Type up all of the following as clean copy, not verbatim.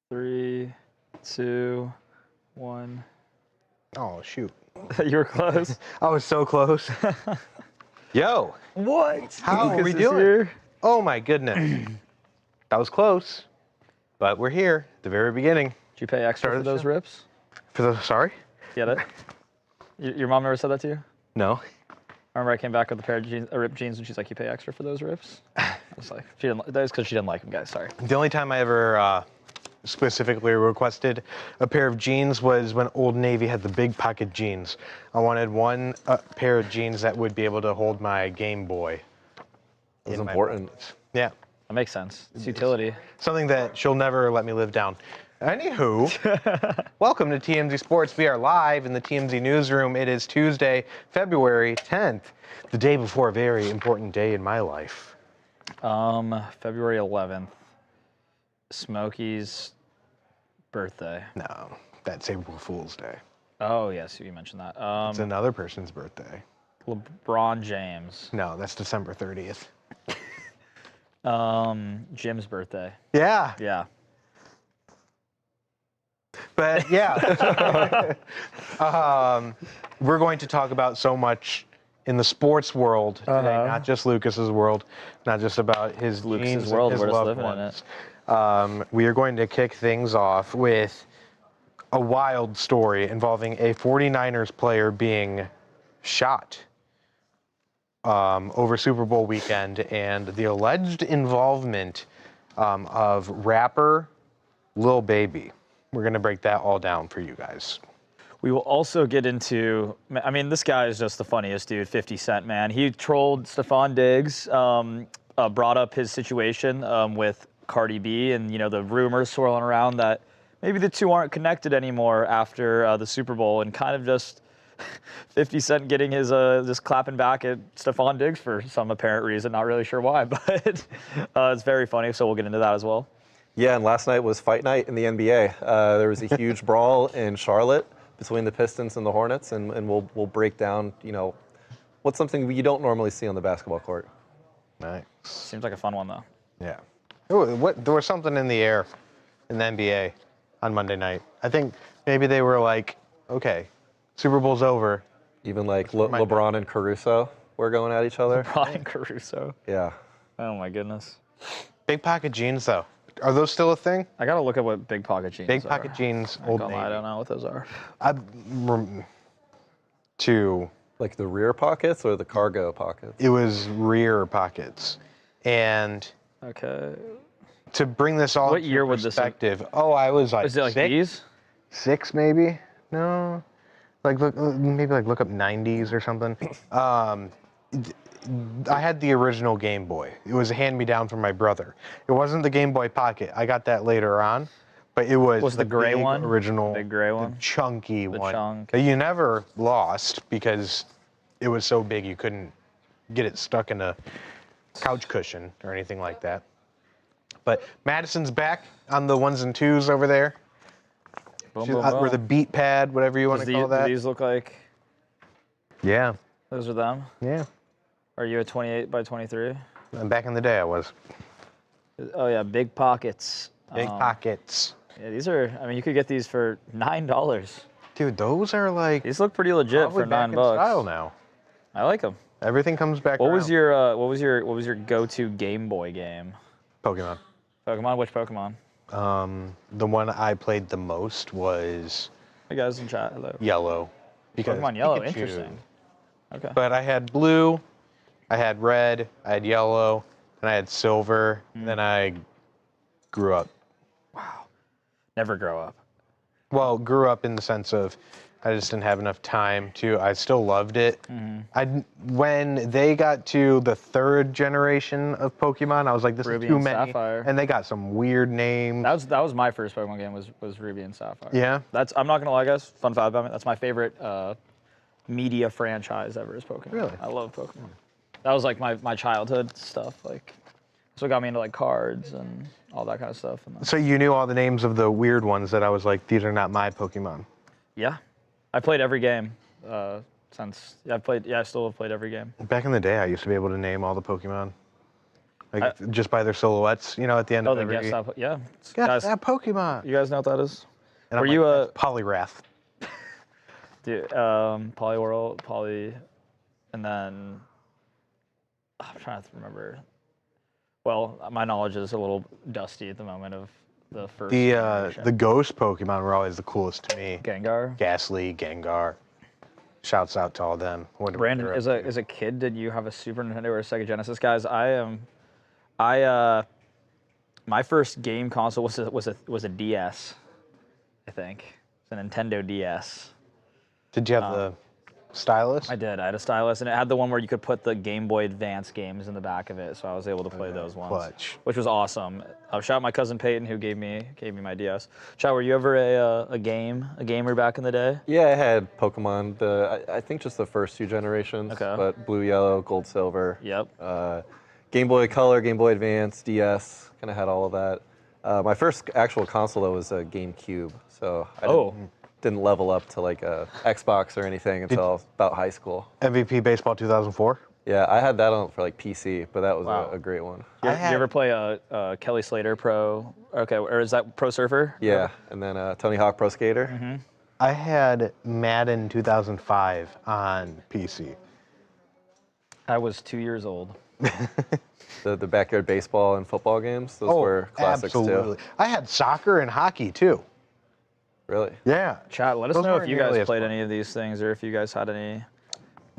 3, 2, 1. Oh, shoot. You were close. I was so close. Yo. What? How are we doing? Here? Oh, my goodness. That was close. But we're here at the very beginning. Did you pay extra for those rips? Sorry? Get it? Your mom never said that to you? No. I remember I came back with a pair of ripped jeans, and she's like, "You pay extra for those rips?" I was like, that was because she didn't like them, guys. Sorry. The only time I ever specifically requested a pair of jeans was when Old Navy had the big pocket jeans. I wanted one pair of jeans that would be able to hold my Game Boy. That's important. Yeah. That makes sense. It's utility. Something that she'll never let me live down. Anywho, welcome to TMZ Sports. We are live in the TMZ Newsroom. It is Tuesday, February 10th, the day before a very important day in my life. February 11th, Smokey's birthday. No, that's April Fool's Day. Oh, yes, you mentioned that. It's another person's birthday. LeBron James. No, that's December 30th. Jim's birthday. Yeah. Yeah. But yeah, we're going to talk about so much in the sports world today, not just Lucas's world, not just about his Lucas's world, his we're just loved living ones. in it. We are going to kick things off with a wild story involving a 49ers player being shot over Super Bowl weekend and the alleged involvement of rapper Lil Baby. We're going to break that all down for you guys. We will also get into, I mean, this guy is just the funniest dude, 50 Cent, man. He trolled Stefon Diggs, brought up his situation with Cardi B and, you know, the rumors swirling around that maybe the two aren't connected anymore after the Super Bowl, and kind of just 50 Cent getting his, just clapping back at Stefon Diggs for some apparent reason. Not really sure why, but it's very funny, so we'll get into that as well. Yeah, and last night was fight night in the NBA. There was a huge brawl in Charlotte between the Pistons and the Hornets, and we'll break down, you know, what's something you don't normally see on the basketball court. Nice. Seems like a fun one, though. Yeah. There was something in the air in the NBA on Monday night. I think maybe they were like, okay, Super Bowl's over. Even like LeBron and Caruso were going at each other. LeBron and Caruso. Yeah. Oh, my goodness. Big pocket jeans, though. Are those still a thing? I got to look at what big pocket jeans Big pocket jeans, Old Navy. I don't know what those are. Like the rear pockets or the cargo pockets? It was rear pockets. And okay, to bring this all what year would perspective, I was like, is it like these? 6 maybe? No. Like maybe look up 90s or something. I had the original Game Boy. It was a hand-me-down from my brother. It wasn't the Game Boy Pocket. I got that later on, but it was the gray one, original, big gray one, the chunky one chunk. that you never lost because it was so big you couldn't get it stuck in a couch cushion or anything like that. But Madison's back on the 1s and 2s over there. Boom, boom, boom. Or the beat pad, whatever you want to call that. Do these look like? Yeah. Those are them? Yeah. Are you a 28 by 23? Back in the day, I was. Oh, yeah, big pockets. Big pockets. Yeah, these are, I mean, you could get these for $9. Dude, those are like... These look pretty legit for $9. Back in style now. I like them. Everything comes back What around. was your go-to Game Boy game? Pokemon. Pokemon? Which Pokemon? The one I played the most was... Hey guys in chat, hello. Yellow. Because Pokemon Yellow, Pikachu. interesting. Okay. But I had blue, I had red, I had yellow, and I had silver. And then I grew up. Wow. Never grow up. Well, grew up in the sense of I just didn't have enough time to. I still loved it. When they got to the 3rd generation of Pokemon, I was like, this Ruby is too and many. Sapphire. And they got some weird names. That was my first Pokemon game was Ruby and Sapphire. Yeah? I'm not gonna lie, guys. Fun fact about me. That's my favorite media franchise ever is Pokemon. Really? I love Pokemon. That was like my childhood stuff. Like, so it got me into like cards and all that kind of stuff. And So you knew all the names of the weird ones that I was like, these are not my Pokemon. yeah, I played every game since. I still have played every game. Back in the day, I used to be able to name all the Pokemon. Like just by their silhouettes, you know, at the end Oh, of the every. guest stop. Yeah. Guess Guys, that Pokemon. you guys know what that is? And Were I'm you like, "That's Poliwrath? dude, Poliwhirl, Poly, and then I'm trying to remember. Well, my knowledge is a little dusty at the moment of the first. The ghost Pokemon were always the coolest to me. Gengar. Ghastly, Gengar. Shouts out to all them. Wonder what Brandon, they're as up to. a kid, did you have a Super Nintendo or a Sega Genesis? Guys, my first game console was a DS, I think. It's a Nintendo DS. Did you have the stylus? I did. I had a stylus, and it had the one where you could put the Game Boy Advance games in the back of it, so I was able to play those ones, Clutch. which was awesome. Shout out my cousin Peyton, who gave me my DS. Shout, were you ever a gamer back in the day? Yeah, I had Pokemon. I think just the first 2 generations. Okay. But blue, yellow, gold, silver. Yep. Game Boy Color, Game Boy Advance, DS. Kind of had all of that. My first actual console though was a GameCube. So I didn't level up to like a Xbox or anything until about high school. MVP Baseball 2004? Yeah, I had that on for like PC, but that was Wow. a great one. You ever play a Kelly Slater Pro? Okay, or is that Pro Surfer? Yeah, and then Tony Hawk Pro Skater. Mm-hmm. I had Madden 2005 on PC. I was 2 years old. The backyard baseball and football games, those were classics absolutely. too. I had soccer and hockey too. Really? Yeah. Chat, let us Those know if weren't you nearly guys as played fun. any of these things or if you guys had any.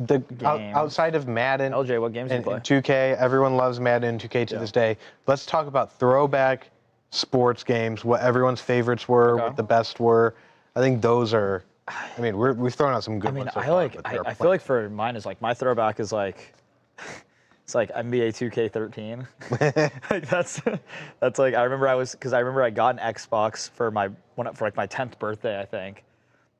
Games. Outside of Madden LJ, what games do you and play? 2K, everyone loves Madden and 2K to this day. Let's talk about throwback sports games, what everyone's favorites were, what the best were. I think those are, I mean, we've thrown out some good ones so far, but there are I feel like for mine is like my throwback is like it's like NBA 2K13. Like that's like I remember I got an Xbox for my 10th birthday, I think.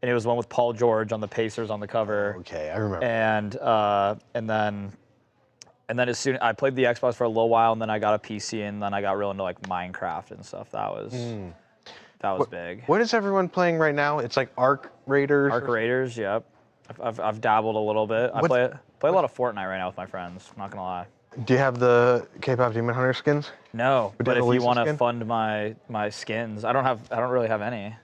And it was one with Paul George on the Pacers on the cover. Okay, I remember. And then as soon I played the Xbox for a little while, and then I got a PC, and then I got real into like Minecraft and stuff. That was big. What is everyone playing right now? It's like Arc Raiders. Arc Raiders, yep. I've dabbled a little bit. I play a lot of Fortnite right now with my friends. I'm not gonna lie. Do you have the K-pop Demon Hunter skins? No, but if you Elisa want to skin? fund my skins, I don't really have any.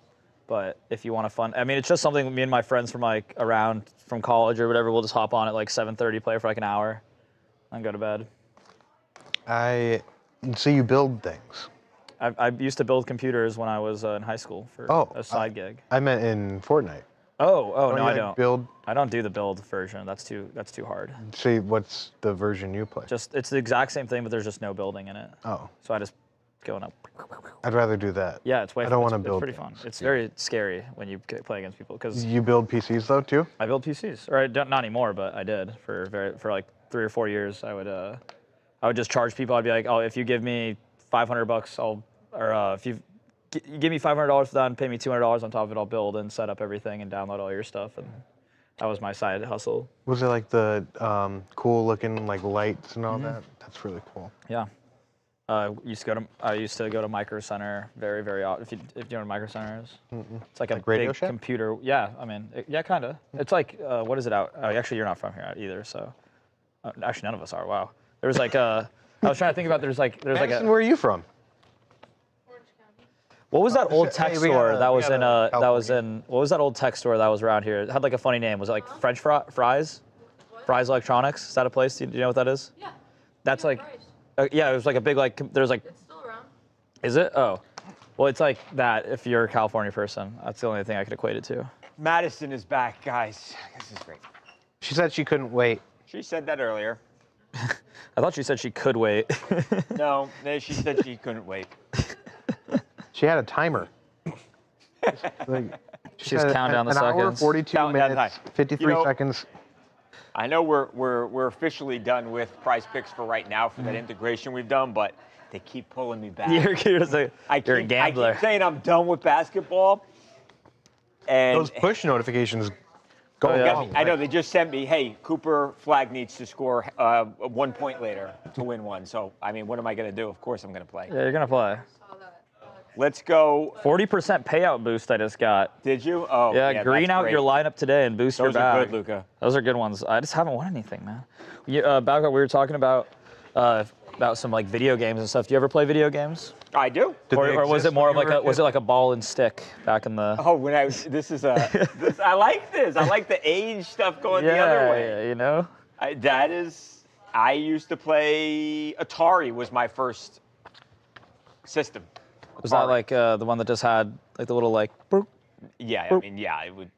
But if you want to fund, I mean, it's just something me and my friends from like around from college or whatever, we'll just hop on at like 7:30, play for like an hour, and go to bed. So you build things. I used to build computers when I was in high school for a side gig. I meant in Fortnite. Oh no, you I like don't. build? I don't do the build version. That's too hard. See, what's the version you play? It's the exact same thing, but there's just no building in it. Oh, So I just go up. I'd rather do that. Yeah, it's way. I don't want to It's build. pretty fun. things. It's very scary when you play against people because You build PCs though too? I build PCs, or I don't, not anymore, but I did for like 3 or 4 years. I would just charge people. I'd be like, oh, if you give me $500, if you give me $500 for that and pay me $200 on top of it, I'll build and set up everything and download all your stuff. And that was my side hustle. Was it like the cool looking like lights and all that? That's really cool. Yeah. I used to go to Micro Center very, very often. If you know what a Micro Center is, it's like a Radio big Shack? computer. Yeah, I mean, yeah, kind of. It's like what is it out? Oh, actually, you're not from here either, so actually none of us are. Wow. There was like I was trying to think about. There's like Madison, where are you from? what was that old Hey, tech we store gotta- that we was in gotta that was California. in what was that old tech store that was around here? It had like a funny name. Was it like French Fries? Fries Electronics? Is that a place? Do you know what that is? Yeah. That's like yeah, it was like a big like there's like. It's still around. Is it? Oh. Well, it's like that if you're a California person. That's the only thing I could equate it to. Madison is back, guys. This is great. She said she couldn't wait. She said that earlier. I thought she said she could wait. No, she said she couldn't wait. She had a timer. She's counting down the an hour, seconds. 42 Counting down the minutes, time. 53 You know- seconds. I know we're officially done with Prize Picks for right now for that integration we've done, but they keep pulling me back. You're a I gambler. keep saying I'm done with basketball. And Those push notifications go Oh, yeah. along. I know they just sent me, hey, Cooper Flag needs to score 1 point later to win one. So, I mean, what am I going to do? Of course I'm going to play. Yeah, you're gonna play. Saw that. Let's go. 40% payout boost I just got. Did you? Oh, Yeah, green that's out great. your lineup today and boost Those your are bag. good, Luca. Those are good ones. I just haven't won anything, man. Babcock, we were talking about about some like video games and stuff. Do you ever play video games? I do. Or was it more of like was it like a ball and stick back in the? Oh, I like this. I like the age stuff going the other way. Yeah, you know. I used to play Atari. Was my first system. Was that like the one that just had like the little like? Boop, Yeah, I mean, yeah, it would.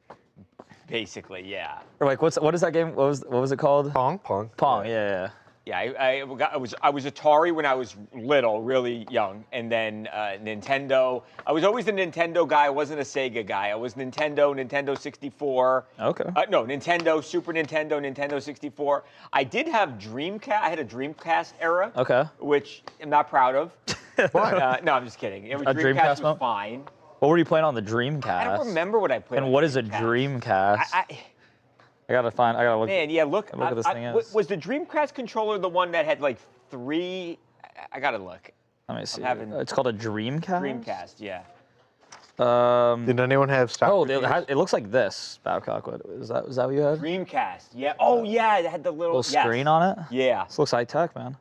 Basically, yeah. or like what is that game? What was it called? Pong. Pong. Yeah. Yeah, I was Atari when I was little, really young, and then Nintendo. I was always a Nintendo guy. I wasn't a Sega guy. I was Nintendo 64. Okay. No, Nintendo, Super Nintendo, Nintendo 64. I did have Dreamcast. I had a Dreamcast era. Okay. Which I'm not proud of. Why? No, I'm just kidding. Dreamcast was mode? fine. What were you playing on the Dreamcast? I don't remember what I played. And on what is a Dreamcast. Dreamcast? I gotta look. Man, yeah, look. Look at this thing is. Was the Dreamcast controller the one that had like 3? I gotta look. Let me see. having- It's called a Dreamcast. Dreamcast, yeah. Did anyone have stock? Oh, it looks like this. Babcock. What is that? Is that what you had? Dreamcast, yeah. Oh, yeah, it had the little Screen on it. Yeah, This looks high tech, man.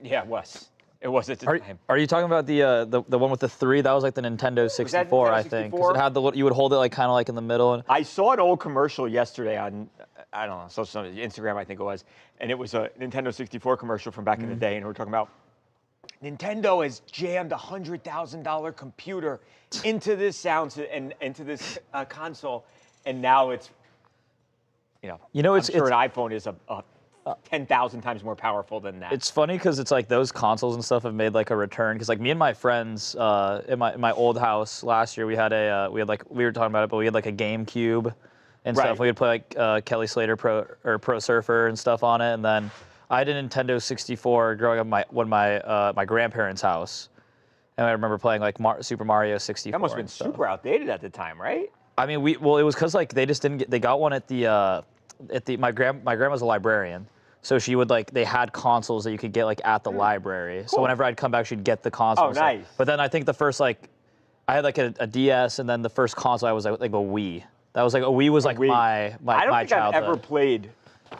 yeah, it was. It was at the time. Are you talking about the one with the 3? That was like the Nintendo 64, Nintendo I think. 'Cause 64? it had the you would hold it like kind of like in the middle. And I saw an old commercial yesterday on, I don't know, social Instagram, I think it was, and it was a Nintendo 64 commercial from back in the day, and we were talking about Nintendo has jammed a $100,000 computer into this and into this console, and now it's, I'm sure an iPhone is a 10,000 times more powerful than that. it's funny because it's like those consoles and stuff have made like a return. Because like me and my friends in my old house last year, we were talking about it, but we had like a GameCube and stuff. Right. We would play like Kelly Slater Pro Surfer and stuff on it, and then I had a Nintendo 64 growing up my grandparents' house, and I remember playing like Super Mario 64. That must have been and stuff. super outdated at the time, right? I mean, it was because like they just didn't they got one at my grandma's a librarian. So she would they had consoles that you could get like at the library. Cool. So whenever I'd come back, she'd get the console. Oh, nice. But then I think the first I had like a DS, and then the first console I was like a Wii. That was like a Wii was like Wii. my I don't think childhood. I've ever played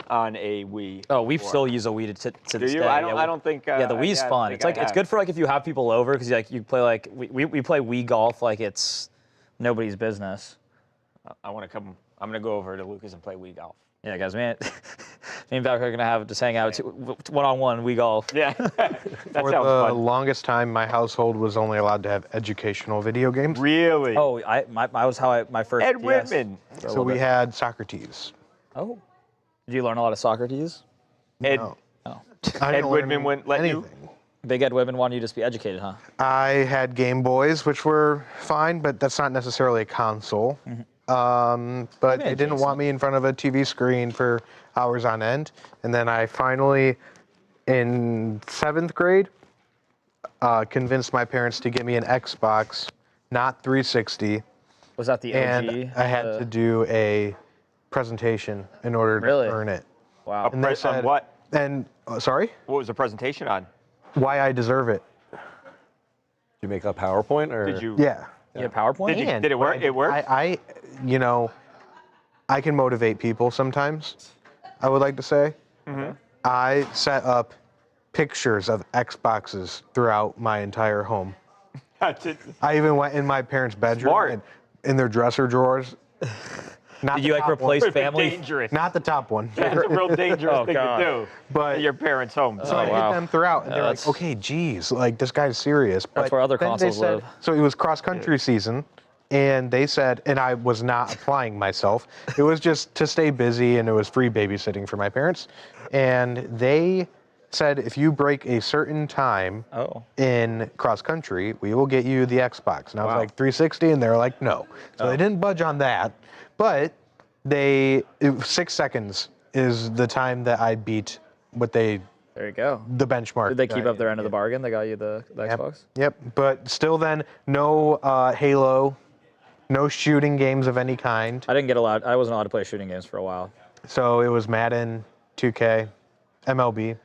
on a Wii. Oh, we before. still use a Wii to Do this you? day. I don't think. Yeah, the Wii's fun. It's it's good for like if you have people over because you play like we play Wii golf like it's nobody's business. I want to come. I'm gonna go over to Lucas and play Wii golf. Yeah, guys, me and Babcock are gonna just hang out one-on-one Wii golf. Yeah, that For sounds the fun. longest time, my household was only allowed to have educational video games. Really? Oh, I was my first. Ed DS Whitman. for a So little we bit. had Socrates. Oh, did you learn a lot of Socrates? Ed, No. Oh, I didn't Ed learn Whitman wouldn't let you? anything. Big Ed Whitman wanted you to just be educated, huh? I had Game Boys, which were fine, but that's not necessarily a console. But they didn't want me in front of a TV screen for hours on end. And then I finally, in 7th grade, convinced my parents to get me an Xbox, not 360. Was that the OG? And I had to do a presentation in order Really? to earn it. Wow. And they On said, what? And, sorry? What was the presentation on? Why I deserve it. Did you make a PowerPoint or? Did you? Yeah. You had PowerPoint? Did it work? It worked. I can motivate people sometimes, I would like to say. Mm-hmm. I set up pictures of Xboxes throughout my entire home. I even went in my parents' bedroom Smart. and in their dresser drawers. Not Did the you like top one. replace family? Dangerous. Not the top one. That's a real dangerous thing God. to do. But- at your parents' home. So I wow. hit them throughout, and they're like, that's- okay, geez, like this guy's serious. But where other then they consoles said- live. So it was cross-country season, and they said, and I was not applying myself. It was just to stay busy, and it was free babysitting for my parents. And they said, if you break a certain time Oh. in cross-country, we will get you the Xbox. And I was Wow. like, 360, and they were like, no. So they didn't budge on that, but 6 seconds is the time that I beat what There you go. the benchmark. Did they keep up their end of the bargain? They got you the Xbox? Yep, but still then, no Halo, no shooting games of any kind. I didn't get allowed. I wasn't allowed to play shooting games for a while. So it was Madden, 2K, MLB.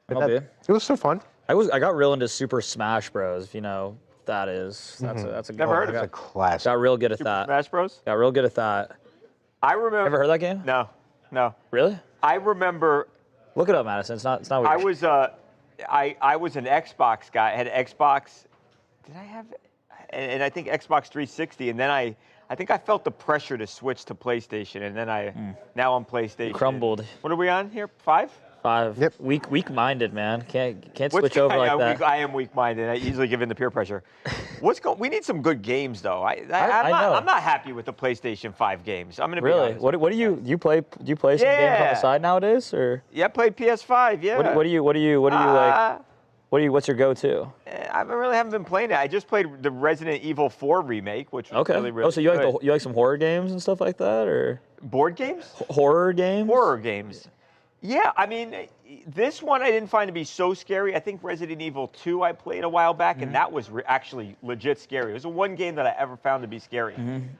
But MLB? it was still fun. I got real into Super Smash Bros. If you know what that is. That's a good Never one. heard of It's a it. classic. Got real good at Super that. Smash Bros. Got real good at that. I remember. Ever heard that game? No. Really? I remember. Look it up, Madison. It's not weird. I was I was an Xbox guy. I had Xbox. Did I have? And I think Xbox 360. And then I think I felt the pressure to switch to PlayStation. And then now I'm PlayStation. You crumbled. What are we on here? 5? 5. Yep. Weak-minded, man. Can't switch over like that. I am weak-minded. I easily give in to peer pressure. We need some good games, though. I'm know. not happy with the PlayStation 5 games. I'm gonna be Really? honest. What do you play? Do you play some games on the side nowadays, or? Yeah, I play PS5. Yeah. What do you like? What's your go-to? I haven't been playing it. I just played the Resident Evil 4 remake, which was Okay. really So you good. like you like some horror games and stuff like that, or board games? horror games? Horror games. Yeah, I mean, this one I didn't find to be so scary. I think Resident Evil 2 I played a while back, and that was actually legit scary. It was the one game that I ever found to be scary.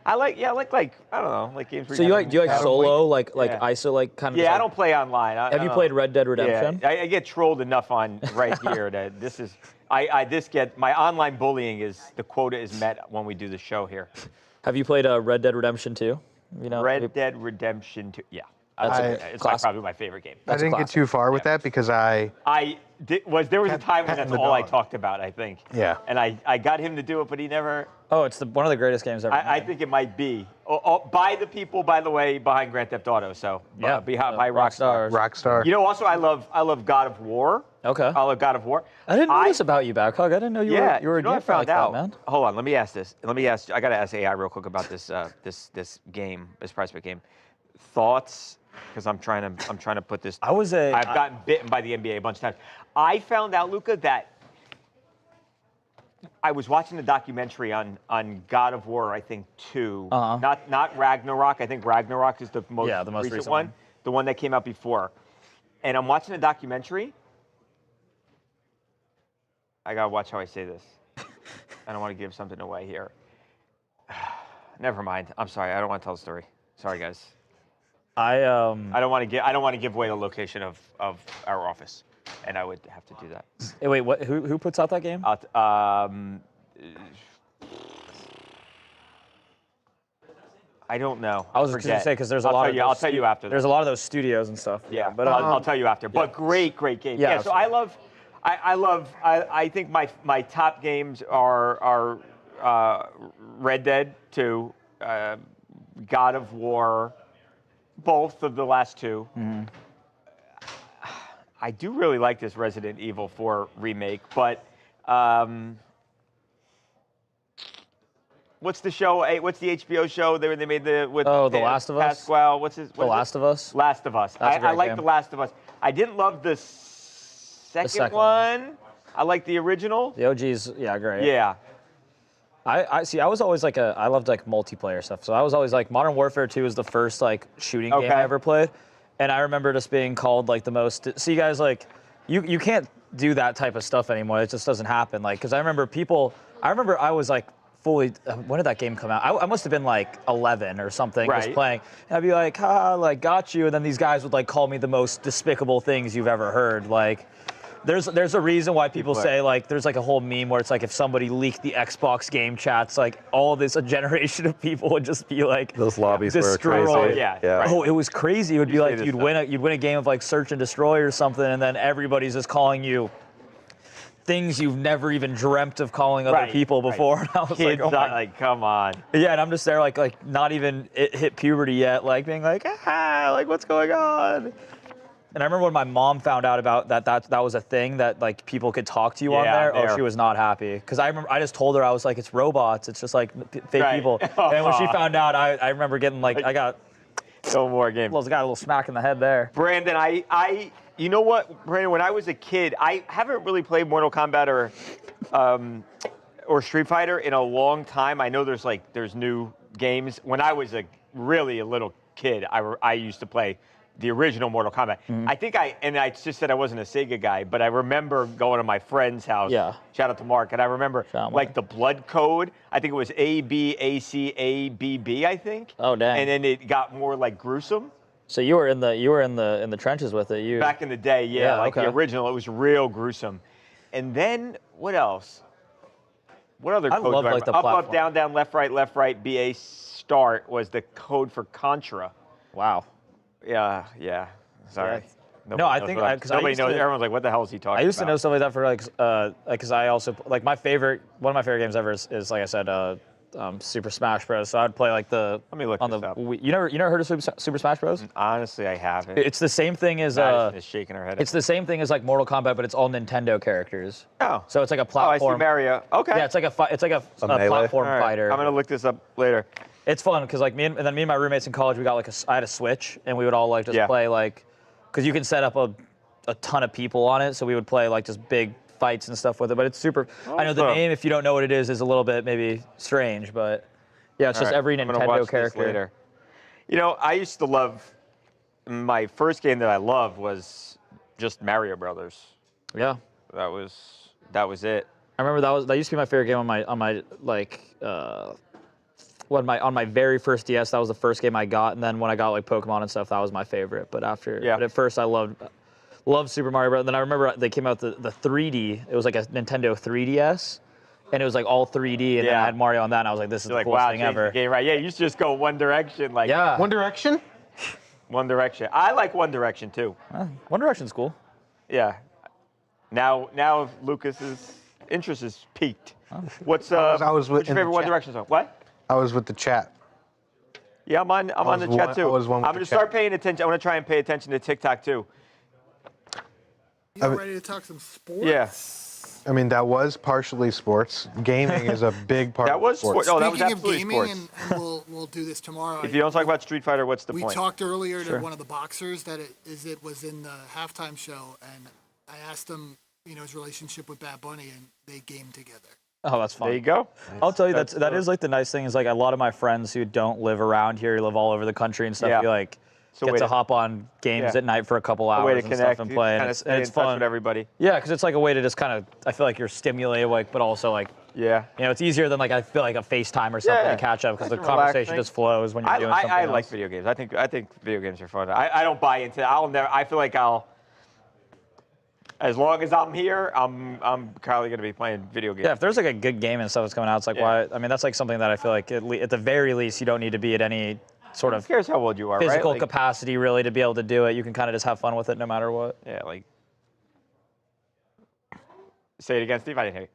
I like I don't know, like games. Where So do you like solo, like Yeah. ISO, like kind of? Yeah, just I don't play online. Have you played Red Dead Redemption? Yeah, I get trolled enough on right here that this is. My online bullying the quota is met when we do the show here. Have you played Red Dead Redemption 2? You know, Red Dead Redemption 2. Yeah. It's probably my favorite game. I didn't get too far with that because there was a time when that's all I talked about, I think. Yeah. And I got him to do it, but he never. Oh, it's one of the greatest games ever. I think it might be by the people, by the way, behind Grand Theft Auto. So Yeah, by Rockstar. Rockstar. You know, also I love God of War. Okay. I love God of War. I didn't know this about you, Babcock. I didn't know you were a you know, I gamer found like out. that, man. Hold on, let me ask this. I got to ask AI real quick about this this game, this prize pick game. Thoughts? Because I'm trying to put this. I've gotten bitten by the NBA a bunch of times. I found out, Luca, that I was watching the documentary on God of War, I think 2. Not Ragnarok. I think Ragnarok is the most recent one. The one that came out before. And I'm watching the documentary. I gotta watch how I say this. I don't want to give something away here. Never mind. I'm sorry. I don't want to tell the story. Sorry, guys. I don't want to give away the location of our office, and I would have to do that. Hey, wait, what? Who puts out that game? I don't know. I was just gonna say because there's a lot of. I'll tell you after. There's a lot of those studios and stuff. Yeah, but I'll tell you after. But great game. Yeah. So I think my top games are Red Dead 2, God of War, both of the last 2. I do really like this Resident Evil 4 remake, but what's the show? What's the HBO show they made The Last of Us? Pasquale. The Last of Us? Last of Us. I like The Last of Us. I didn't love the second one. I like the original. The OG's, yeah, great. Yeah. I see. I was always I loved multiplayer stuff. So I was always Modern Warfare 2 was the first shooting game I ever played, and I remember just being called the most. See, you guys you can't do that type of stuff anymore. It just doesn't happen. Because I remember I was fully. When did that game come out? I must have been 11 or something, just playing. And I'd be got you, and then these guys would call me the most despicable things you've ever heard. There's a reason why people say there's a whole meme where it's if somebody leaked the Xbox game chats, a generation of people would just be those lobbies destroyed. were crazy. Yeah. Oh, it was crazy. It would be you'd win a game of search and destroy or something, and then everybody's just calling you things you've never even dreamt of calling other people before. And I was Kids oh my. Come on. Yeah, and I'm just there not even hit puberty yet, being what's going on? And I remember when my mom found out about that was a thing that people could talk to you on there. Oh, she was not happy. Because I remember I just told her, I was it's robots. It's just fake people. And when she found out, I remember getting I got no more games. Got a little smack in the head there. Brandon, you know what, Brandon, when I was a kid, I haven't really played Mortal Kombat or Street Fighter in a long time. I know there's new games. When I was really a little kid, I used to play the original Mortal Kombat. I think I just said I wasn't a Sega guy, but I remember going to my friend's house. Yeah. Shout out to Mark. And I remember the blood code. I think it was ABACABB, I think. Oh, dang. And then it got more gruesome. So you were in the trenches with it. Back in the day, yeah. The original, it was real gruesome. And then what else? What other code? I love the up, platform. up, down, down, left, right, BA start was the code for Contra. Wow. Yeah. Sorry. No, I think because nobody knows. Everyone's like, "What the hell is he talking about?" I used to know stuff like that for because I also one of my favorite games ever is like I said, Super Smash Bros. So I'd play like the. Let me look on this the up. You never heard of Super Smash Bros? Honestly, I haven't. It's the same thing as Madison is shaking her head. It's the same thing as like Mortal Kombat, but it's all Nintendo characters. Oh. So it's like a Oh, platform. I see Mario. Okay. Yeah, it's like a Melee? platform All right. fighter. I'm gonna look this up later. It's fun because like me and my roommates in college, we got like I had a Switch, and we would all like just Yeah. play like, because you can set up a ton of people on it, so we would play like just big fights and stuff with it. But it's super. I know the Awesome. name, if you don't know what it is a little bit maybe strange, but yeah, it's just All right, every I'm gonna Nintendo watch character. this later. You know, I used to love. My first game that I loved was just Mario Brothers. Yeah, That was it. I remember that used to be my favorite game on my like. On my very first DS, that was the first game I got, and then when I got like Pokemon and stuff, that was my favorite. But at first I loved Super Mario Bros. And then I remember they came out the 3D. It was like a Nintendo 3DS, and it was like all 3D, and then I had Mario on that, and I was like, this is You're the like, coolest wow, thing changed ever. the game, right? Yeah, you used to just go one direction, like Yeah, One Direction? One Direction. I like One Direction too. One Direction's cool. Yeah. Now Lucas's interest is peaked. What's I was what's in your the favorite One chat. Direction song? What? I was with the chat. Yeah, I'm on the chat I too. was one with I'm the gonna chat. start paying attention. I'm gonna try and pay attention to TikTok too. You ready to talk some sports? Yeah. I mean, that was partially sports. Gaming is a big part That of was sports. sport. Oh, that was Speaking of absolutely gaming, sports. and we'll do this tomorrow. If you don't talk about Street Fighter, what's the we point? talked earlier to one of the boxers that it was in the halftime show, and I asked him, his relationship with Bad Bunny, and they gamed together. Oh, that's fun. There you go. I'll tell you that is like the nice thing is like a lot of my friends who don't live around here, live all over the country and stuff. Yeah. You like So get way to to- hop on games Yeah. at night for a couple A way hours to and connect, stuff and play, and kind of it's stay in touch fun. with everybody. Yeah, because it's like a way to just kind of I feel like you're stimulated, like, but also like Yeah. it's easier than like I feel like a FaceTime or something Yeah. to catch up because the That's conversation relaxing. just flows when you're doing something I like else. video games. I think video games are fun. I don't buy into it. I feel like as long as I'm here, I'm probably going to be playing video games. Yeah, if there's like a good game and stuff that's coming out, it's like why? I mean, that's like something that I feel like at the very least you don't need to be at any sort Who of cares how old you are, physical right? Like, capacity really to be able to do it. You can kind of just have fun with it no matter what. yeah, like. Say it again, Steve. I didn't hear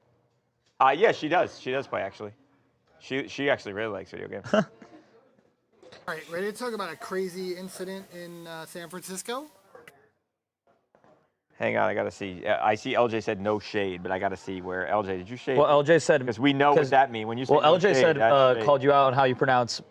you. Yeah, she does. She does play actually. She actually really likes video games. All right, ready to talk about a crazy incident in San Francisco? Hang on, I gotta see. I see LJ said no shade, but I gotta see where LJ did you shade? Well, LJ said because we know what that means when you say. Well, no LJ shade, said that's shade. called you out on how you pronounce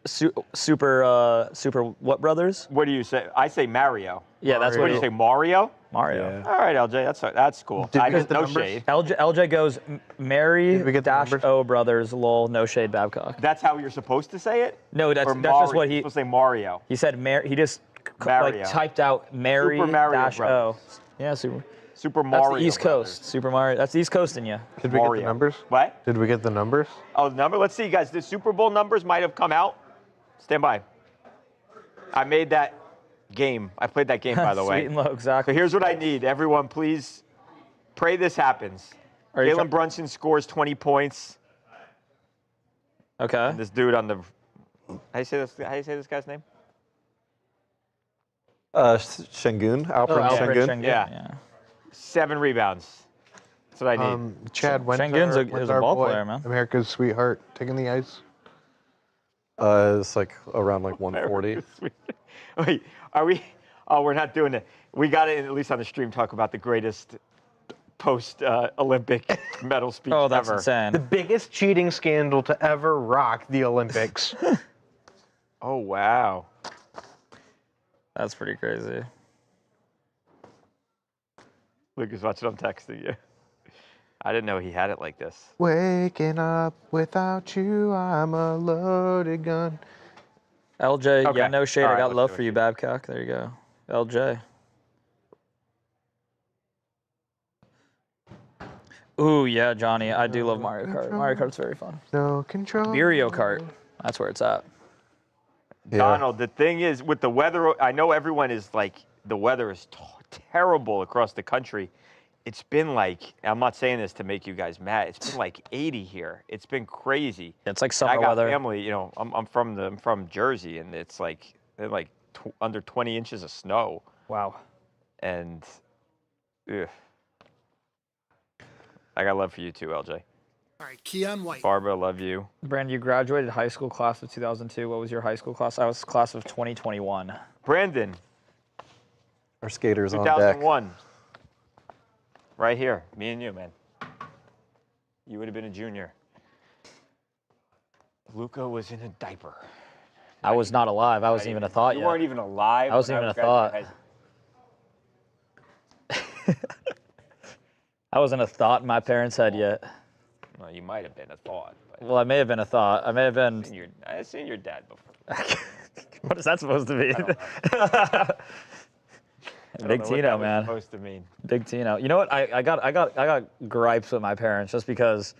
super what brothers? What do you say? I say Mario. Yeah, that's What what do you he- say, Mario? Mario. All right, LJ, that's cool. Did I you get get the no numbers? shade. LJ goes Mary Did we get the dash numbers? O brothers lol no shade Babcock. That's how you're supposed to say it. No, that's Or just Mario. what You're he supposed to say Mario. he said. He just Mario. like typed out Mary Super Mario dash Brothers. O. Yeah, super. Super That's Mario. the East Brothers. Coast. Super Mario. That's the East Coast in you. Did we get Mario. the numbers? What? Did we get the numbers? Oh, the number. Let's see, guys. The Super Bowl numbers might have come out. Stand by. I made that game. I played that game, by the way. Sweet and low, So exactly. here's what I need. Everyone, please pray this happens. Are you Jalen Brunson scores 20 points. Okay. This dude on the. How do you say this guy's name? Shengun, Alfred Alfred Shengun. Schengen, Yeah. 7 rebounds. That's what I need. Chad, when's Schengen's when's a our ball boy, player, man. America's sweetheart, taking the ice? It's like around like 140. Wait, are we? Oh, we're not doing it. We got to, at least on the stream, talk about the greatest post-Olympic medal speech Oh, that's ever. insane. The biggest cheating scandal to ever rock the Olympics. Oh, wow. That's pretty crazy. Lucas, watch what I'm texting you. I didn't know he had it like this. Waking up without you, I'm a loaded gun. LJ, Okay. yeah, no shade. All I right, got let's love do for it. you, Babcock. There you go. LJ. Ooh, yeah, Johnny. I do love Mario Kart. Mario Kart's very fun. No control. Mario Kart. That's where it's at. Yeah. Donald, the thing is, with the weather, I know everyone is like, the weather is terrible across the country. It's been like, I'm not saying this to make you guys mad. It's been like 80 here. It's been crazy. It's like I summer got weather. family, you know, I'm from Jersey, and it's like, they're like under 20 inches of snow. Wow. And ugh. I got love for you too, LJ. All right, Keon White. Barbara, love you. Brandon, you graduated high school class of 2002. What was your high school class? I was class of 2021. Brandon, Our skaters on deck. 2001. Right here, me and you, man. You would have been a junior. Luca was in a diaper. I was not alive. I wasn't even a thought yet. You weren't even alive. I wasn't even a thought. I wasn't a thought in my parents' head yet. Well, you might have been a thought. But Well, I may have been a thought. I may have been. I've seen your dad before. What is that supposed to mean? Big Tino, man. Supposed to mean. Big Tino. You know what? I got gripes with my parents just because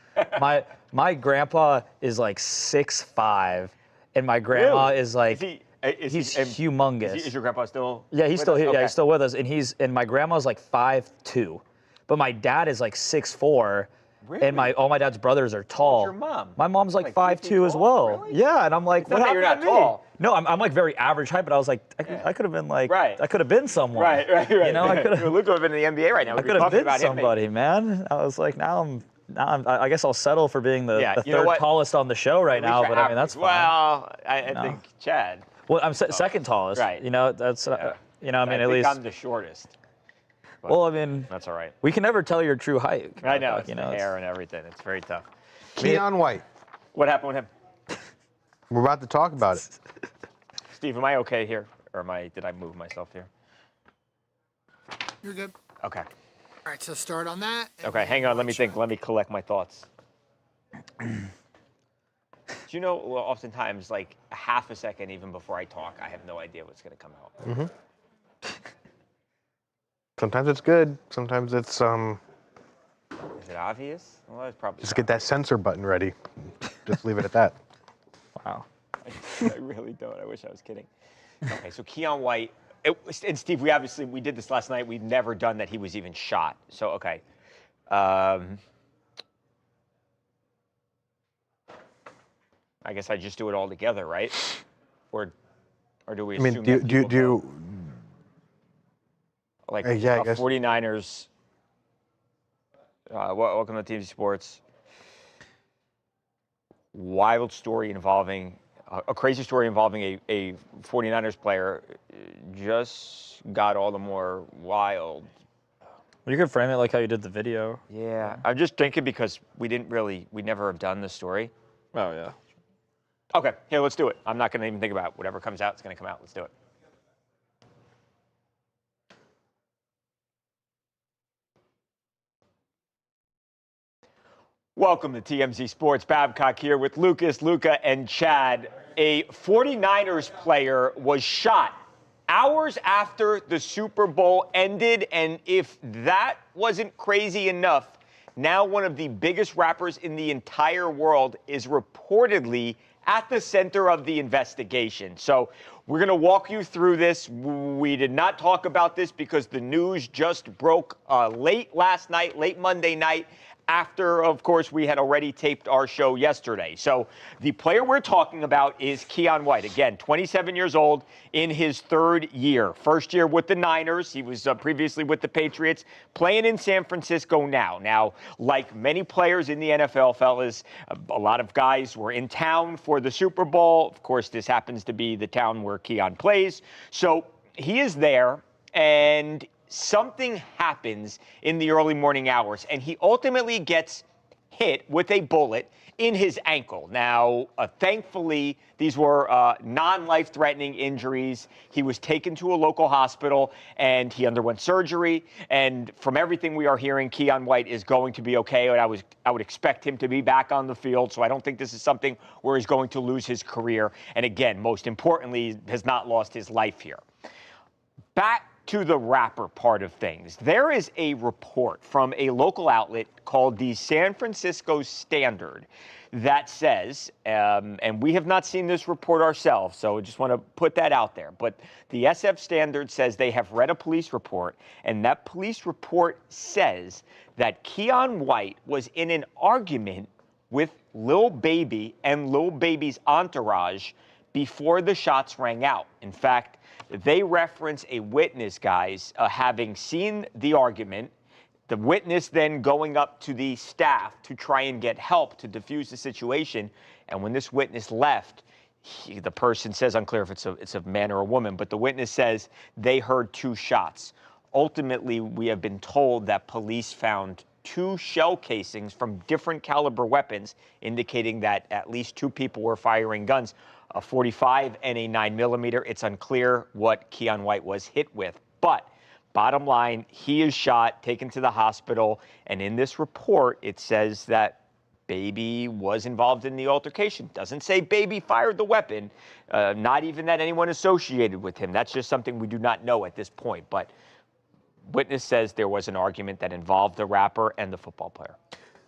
my grandpa is like 6'5", and my grandma Really? is like He's humongous. Is your grandpa still? Yeah, he's with still us? here. Okay. Yeah, he's still with us, and my grandma's like 5'2", but my dad is like 6'4". Really? And all my dad's brothers are tall. your mom? My mom's like 50 5'2" as tall? well. Really? Yeah, and I'm like, It's not what that you're happened not to me? tall. No, I'm like very average height, but I was like, I could have been like, Right. I could have been someone. Right. You know, I could have. Luca would have been in the NBA right now. I could have been somebody, man. I was like, I guess I'll settle for being the you know third what? tallest on the show right now. But I mean, that's fine. Well, I think Chad. Well, I'm second tallest. Right. You know, that's you know, I mean, I at think least. I'm the shortest. But Well, I mean, that's all right. we can never tell your true height. I know. It's You the know, hair and everything. It's very tough. Keon White. What happened with him? We're about to talk about it. Steve, am I okay here, or did I move myself here? You're good. Okay. All right, so start on that. and Okay. then Hang on. Let me watch think. it. Let me collect my thoughts. Do you know? Well, oftentimes, like a half a second, even before I talk, I have no idea what's going to come out. Sometimes it's good. Sometimes it's Is it obvious? Well, it's probably. just get that censor button ready. Just leave it at that. Wow. I really don't. I wish I was kidding. Okay, so Keon White, and Steve, we did this last night. We've never done that he was even shot. So, okay. I guess I just do it all together, right? Or do we I mean, assume do that people do know? Like yeah, I guess. 49ers, welcome to TMZ Sports. Wild story involving, a crazy story involving a 49ers player just got all the more wild. You could frame it like how you did the video. Yeah, I'm just thinking because we never have done this story. Oh yeah. Okay, here, let's do it. I'm not going to even think about it. Whatever comes out, it's going to come out. Let's do it. Welcome to TMZ Sports. Babcock here with Lucas, Luca, and Chad. A 49ers player was shot hours after the Super Bowl ended, and if that wasn't crazy enough, now one of the biggest rappers in the entire world is reportedly at the center of the investigation. So we're going to walk you through this. We did not talk about this because the news just broke late last night, late Monday night, after, of course, we had already taped our show yesterday. So the player we're talking about is Keon White. Again, 27 years old, in his third year. First year with the Niners. He was previously with the Patriots, playing in San Francisco now. Now, like many players in the NFL, fellas, a lot of guys were in town for the Super Bowl. Of course, this happens to be the town where Keon plays. So he is there, and something happens in the early morning hours, and he ultimately gets hit with a bullet in his ankle. Now, thankfully, these were non-life-threatening injuries. He was taken to a local hospital, and he underwent surgery. And from everything we are hearing, Keon White is going to be okay. And I would expect him to be back on the field. So I don't think this is something where he's going to lose his career. And again, most importantly, has not lost his life here. Back to the rapper part of things. There is a report from a local outlet called the San Francisco Standard that says, and we have not seen this report ourselves, so I just want to put that out there, but the SF Standard says they have read a police report, and that police report says that Keon White was in an argument with Lil Baby and Lil Baby's entourage before the shots rang out. In fact, they reference a witness, guys, having seen the argument, the witness then going up to the staff to try and get help to defuse the situation. And when this witness left, the person says, unclear if it's a man or a woman, but the witness says they heard 2 shots. Ultimately, we have been told that police found 2 shell casings from different caliber weapons, indicating that at least 2 people were firing guns, a .45 and a 9mm. It's unclear what Keon White was hit with. But bottom line, he is shot, taken to the hospital, and in this report, it says that Baby was involved in the altercation. Doesn't say Baby fired the weapon, not even that anyone associated with him. That's just something we do not know at this point. But witness says there was an argument that involved the rapper and the football player.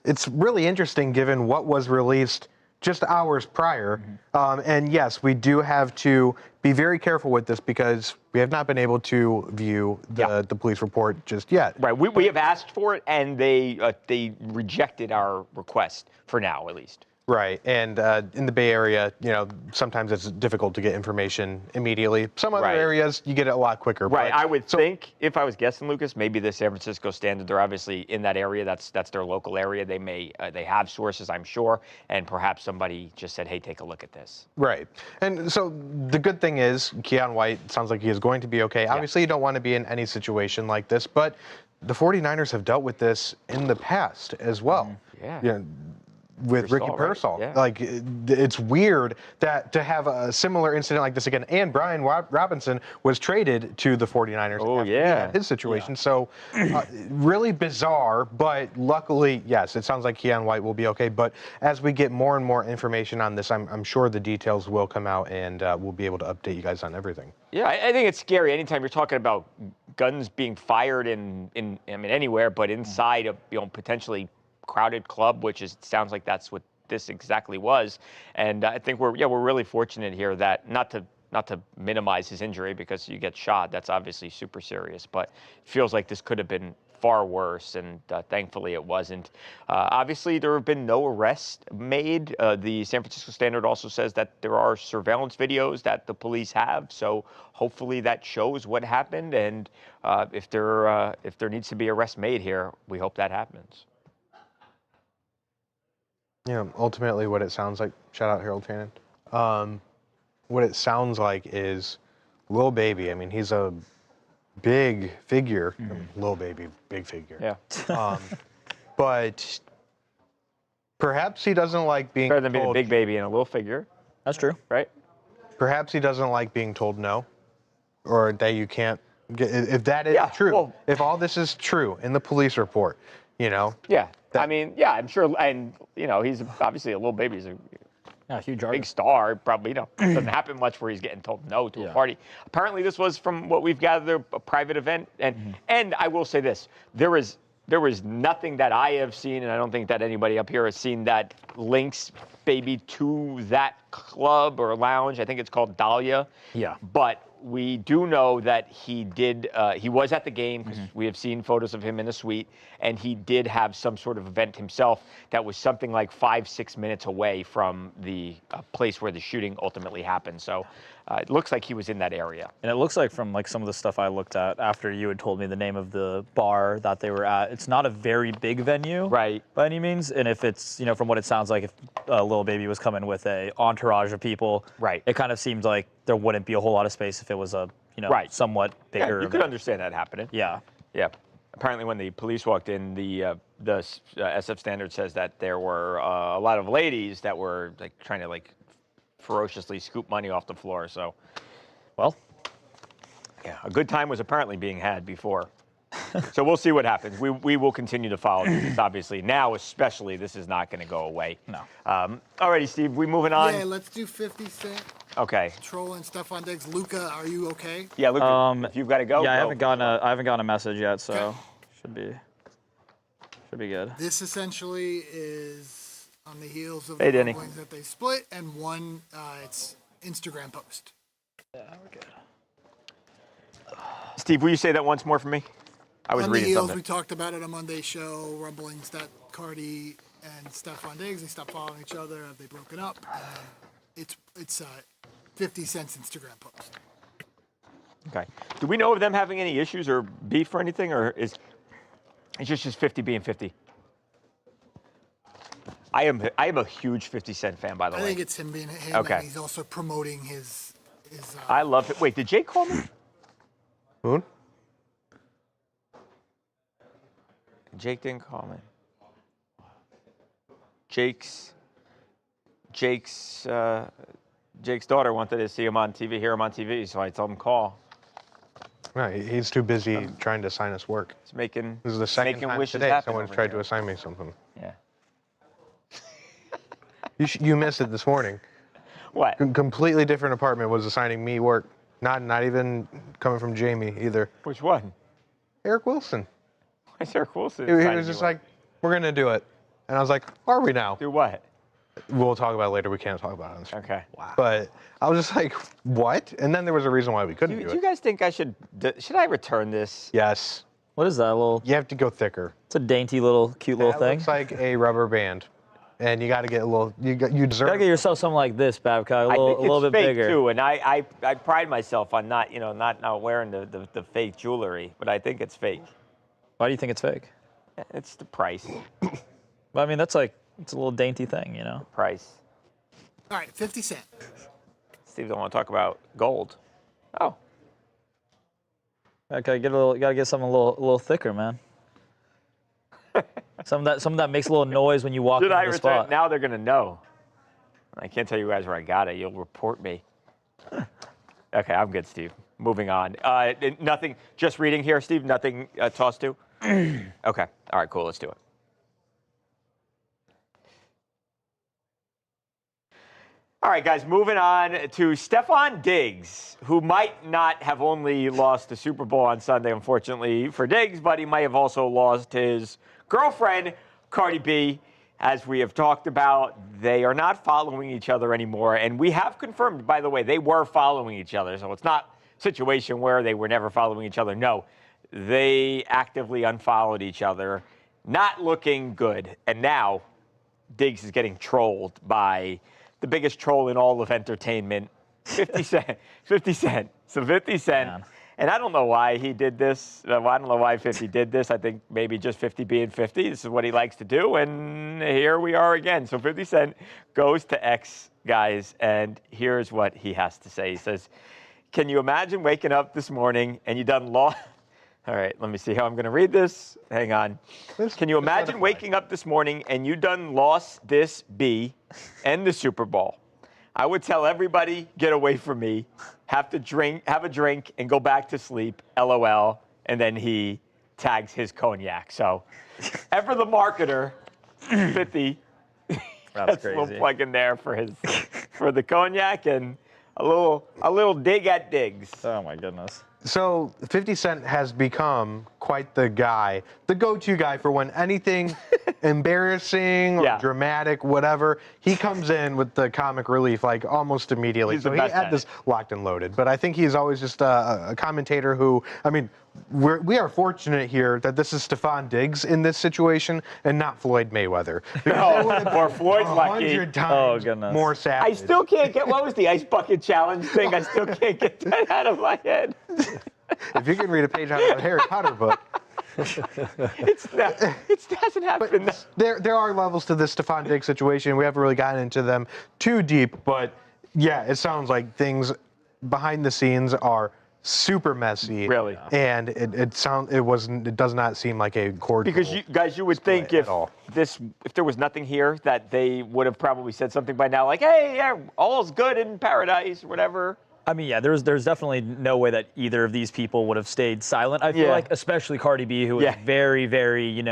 It's really interesting given what was released just hours prior. And yes, we do have to be very careful with this because we have not been able to view the police report just yet. Right. We have asked for it, and they rejected our request for now, at least. Right. And in the Bay Area, sometimes it's difficult to get information immediately. Some other areas, you get it a lot quicker. Right. I would think, if I was guessing, Lucas, maybe the San Francisco Standard, they're obviously in that area. That's their local area. They have sources, I'm sure, and perhaps somebody just said, hey, take a look at this. Right. And so the good thing is Keon White sounds like he is going to be okay. Yeah. Obviously, you don't want to be in any situation like this, but the 49ers have dealt with this in the past as well. Yeah. With Ricky Pearsall. Right? Yeah. Like, it's weird that to have a similar incident like this again. And Brian Robinson was traded to the 49ers after his situation. Yeah. So really bizarre, but luckily, yes, it sounds like Keon White will be okay. But as we get more and more information on this, I'm sure the details will come out, and we'll be able to update you guys on everything. Yeah, I think it's scary anytime you're talking about guns being fired in anywhere, but inside of potentially crowded club, which sounds like that's what this exactly was. And I think we're really fortunate here that not to minimize his injury because you get shot, that's obviously super serious, but it feels like this could have been far worse, and thankfully it wasn't. Obviously, there have been no arrests made. The San Francisco Standard also says that there are surveillance videos that the police have, so hopefully that shows what happened, and if there needs to be arrests made here, we hope that happens. Ultimately what it sounds like, shout out Harold Fannin, what it sounds like is Lil Baby. I mean, he's a big figure. Lil Baby, big figure. Yeah. But perhaps he doesn't like being better than being a big baby and a little figure. That's true. Right? Perhaps he doesn't like being told no, or that you can't get, if that is true, well, if all this is true in the police report, Yeah. I'm sure, and he's obviously a little baby. He's a huge big star. Probably, doesn't happen much where he's getting told no to a party. Apparently, this was, from what we've gathered, a private event. And I will say this: there was nothing that I have seen, and I don't think that anybody up here has seen, that links Baby to that club or lounge. I think it's called Dahlia. Yeah. But we do know that he was at the game, because we have seen photos of him in the suite, and he did have some sort of event himself that was something like 5-6 minutes away from the place where the shooting ultimately happened. So it looks like he was in that area. And it looks like, from some of the stuff I looked at after you had told me the name of the bar that they were at, it's not a very big venue, right, by any means. And if it's, from what it sounds like, if Lil Baby was coming with a entourage of people, right, it kind of seems like there wouldn't be a whole lot of space if it was a, somewhat bigger you event. could understand that happening. Yeah. Yeah. Apparently, when the police walked in, the SF Standard says that there were a lot of ladies that were trying to ferociously scoop money off the floor. So, well, yeah, a good time was apparently being had before. So we'll see what happens. We will continue to follow this. Obviously, now especially, this is not going to go away. No. Alrighty, Steve, we moving on? Yeah, let's do 50 Cent. Okay. Trolling Stefon Diggs. Luca, are you okay? Yeah, Luca, if you've got to go. Yeah, go. I haven't gotten a message yet, so should be good. This essentially is on the heels of the rumblings that they split, and one, it's Instagram post. Yeah, we're good. Steve, will you say that once more for me? I was reading something. We talked about it on Monday's show, rumblings that Cardi and Stefon Diggs, they stopped following each other. Have they broken up? It's 50 Cent's Instagram post. Okay. Do we know of them having any issues or beef or anything, or is it's just 50 being 50? I am a huge 50 Cent fan, by the way. I think it's him being him, Okay. and he's also promoting his I love it. Wait, did Jake call me? Moon? Jake didn't call me. Jake's daughter wanted to see him on TV, hear him on TV, so I told him call. No, he's too busy trying to assign us work. He's making This is the second making time wishes today happen someone's over tried here. to assign me something. Yeah. You missed it this morning. What? Completely different apartment was assigning me work. Not even coming from Jamie either. Which one? Eric Wilson. Why is Eric Wilson? He assigning was you just work? like, we're going to do it. And I was like, are we now? Do what? We'll talk about it later. We can't talk about it on the show. Okay. But I was just like, what? And then there was a reason why we couldn't Do do you it. guys think I should I return this? Yes. What is that little? You have to go thicker. It's a dainty little, cute little That thing. looks like a rubber band. And you got to get a little, you deserve Gotta get yourself something like this, Babcock. I think A it's little bit fake bigger. too, and I pride myself on not wearing the fake jewelry, but I think it's fake. Why do you think it's fake? It's the price. Well, I mean, it's a little dainty thing, you know. Price. All right, 50 Cent. Steve don't want to talk about gold. Oh, Gotta get something a little thicker, man. Something that makes a little noise when you walk should into I the return? spot. Now they're gonna know. I can't tell you guys where I got it. You'll report me. Okay, I'm good, Steve. Moving on. Nothing. Just reading here, Steve. Nothing tossed to. Okay. All right. Cool. Let's do it. All right, guys, moving on to Stefon Diggs, who might not have only lost the Super Bowl on Sunday, unfortunately, for Diggs, but he might have also lost his girlfriend, Cardi B. As we have talked about, they are not following each other anymore. And we have confirmed, by the way, they were following each other. So it's not a situation where they were never following each other. No, they actively unfollowed each other. Not looking good. And now Diggs is getting trolled by the biggest troll in all of entertainment, 50 Cent. 50 Cent. So 50 Cent. Man. And I don't know why he did this. I don't know why 50 did this. I think maybe just 50 being 50. This is what he likes to do. And here we are again. So 50 Cent goes to X, guys, and here's what he has to say. He says, can you imagine waking up this morning and you done lost? All right, let me see how I'm going to read this. Hang on. Can you imagine waking up this morning and you done lost this B and the Super Bowl? I would tell everybody, get away from me, have a drink, and go back to sleep, LOL. And then he tags his cognac. So, ever the marketer, 50, That's a little crazy. plug in there for the cognac and a little dig at Diggs. Oh my goodness. So 50 Cent has become quite the guy, the go-to guy for when anything embarrassing or Yeah. dramatic, whatever, he comes in with the comic relief like almost immediately. He's So the he best had at this it. locked and loaded. But I think he's always just a commentator who, I mean, we are fortunate here that this is Stefon Diggs in this situation and not Floyd Mayweather. Or Floyd's lucky. 100 times goodness. more savage. I still can't get, what was the ice bucket challenge thing? I still can't get that out of my head. If you can read a page out of a Harry Potter book. It hasn't happened. There are levels to this Stefon Diggs situation. We haven't really gotten into them too deep, but yeah, it sounds like things behind the scenes are super messy. Really? And it does not seem like a cordial. Because you would think split if at all. if there was nothing here that they would have probably said something by now, like, hey, yeah, all's good in paradise or whatever. I mean, yeah, there's definitely no way that either of these people would have stayed silent. I feel Yeah. like, especially Cardi B, who was Yeah. very, very, in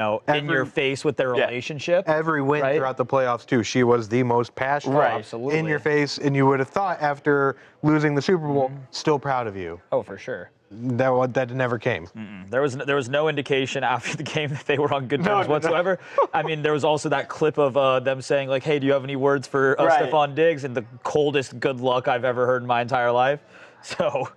your face with their Yeah. relationship. Every win Right? throughout the plaplayoffs too, she was the most passionate, Right. Absolutely. in your face, and you would have thought after losing the Super Bowl, still proud of you. Oh, for sure. That never came. There was no indication after the game that they were on good terms no. whatsoever. I mean, there was also that clip of them saying like, "Hey, do you have any words for Right. Stefon Diggs?" And the coldest good luck I've ever heard in my entire life. So,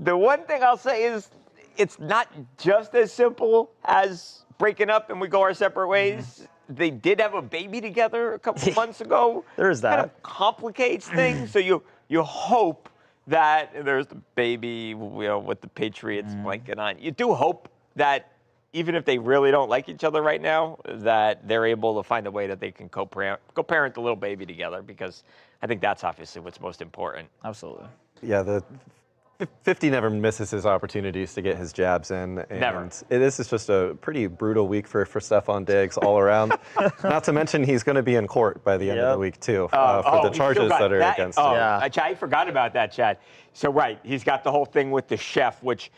The one thing I'll say is it's not just as simple as breaking up and we go our separate ways. They did have a baby together a couple months ago. There is Kind that. of complicates things. So you you hope that there's the baby, with the Patriots blanket on. You do hope that even if they really don't like each other right now, that they're able to find a way that they can co-parent the little baby together, because I think that's obviously what's most important. Absolutely. Yeah, the 50 never misses his opportunities to get his jabs in. And Never. This is just a pretty brutal week for Stefon Diggs all around. Not to mention he's going to be in court by the end of the week, too, for the charges that are against him. Yeah. I forgot about that, Chad. So, right, he's got the whole thing with the chef, which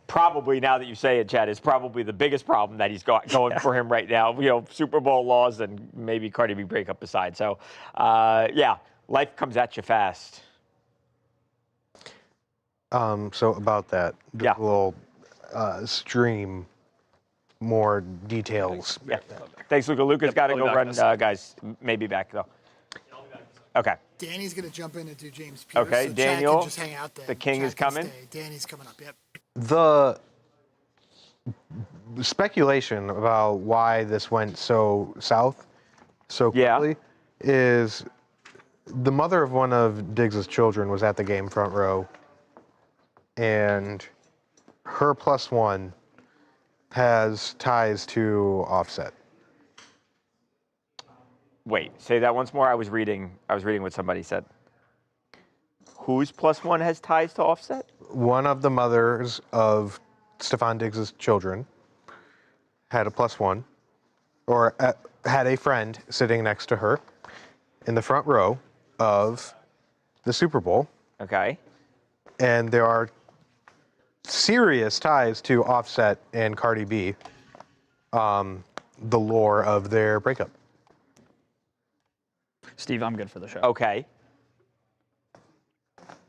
probably, now that you say it, Chad, is probably the biggest problem that he's got going for him right now. Super Bowl laws and maybe Cardi B breakup aside. So, yeah, life comes at you fast. So about that, Yeah. we'll stream more details. Yeah. Thanks, Luca. Luca's got to go run, guys. Maybe back, though. Okay. Danny's going to jump in and do James Pearce. Okay, so Daniel, Chad can just hang out there. the king Chad is can coming? stay. Danny's coming up, yep. The speculation about why this went so south so quickly is the mother of one of Diggs' children was at the game front row, and her +1 has ties to Offset. Wait, say that once more. I was reading what somebody said. Whose +1 has ties to Offset? One of the mothers of Stefon Diggs' children had a +1, or had a friend sitting next to her in the front row of the Super Bowl. Okay. And there are serious ties to Offset and Cardi B, the lore of their breakup. Steve, I'm good for the show. Okay.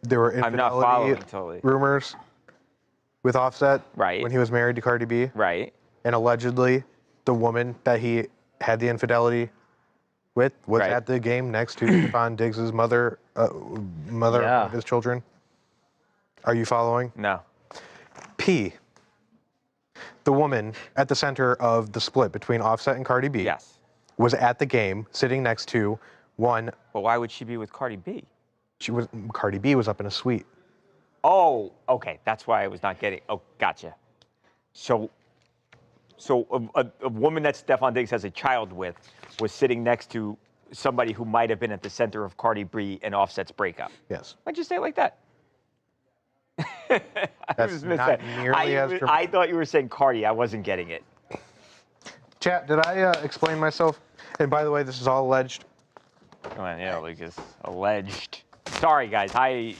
There were I'm not following infidelity totally. rumors with Offset Right. when he was married to Cardi B. Right. And allegedly, the woman that he had the infidelity with was Right. at the game next to Stefon Diggs' mother Yeah. of his children. Are you following? No. P, the woman at the center of the split between Offset and Cardi B, Yes. was at the game sitting next to one. But why would she be with Cardi B? Cardi B was up in a suite. Oh, okay. That's why I was not getting. Oh, gotcha. So a woman that Stefon Diggs has a child with was sitting next to somebody who might have been at the center of Cardi B and Offset's breakup. Yes. Why'd you say it like that? That's not nearly as dramatic. I thought you were saying Cardi. I wasn't getting it. Chat, did I explain myself? And by the way, this is all alleged. Come on, yeah, Lucas. Alleged. Sorry, guys. I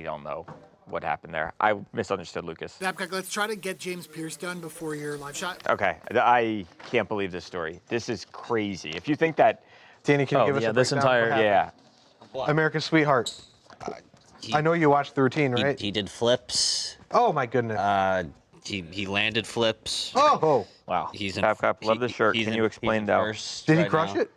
don't know what happened there. I misunderstood Lucas. Babcock, let's try to get James Pearce done before your live shot. Okay. I can't believe this story. This is crazy. If you think that, Danny, can you give us a this breakdown of entire what happened? America's Sweetheart. I know you watched the routine, right? He did flips. Oh my goodness. He landed flips. Oh. Wow. He's in. Babcock, love the shirt. he's Can in- you explain he's in that? first Did he right crush now. it?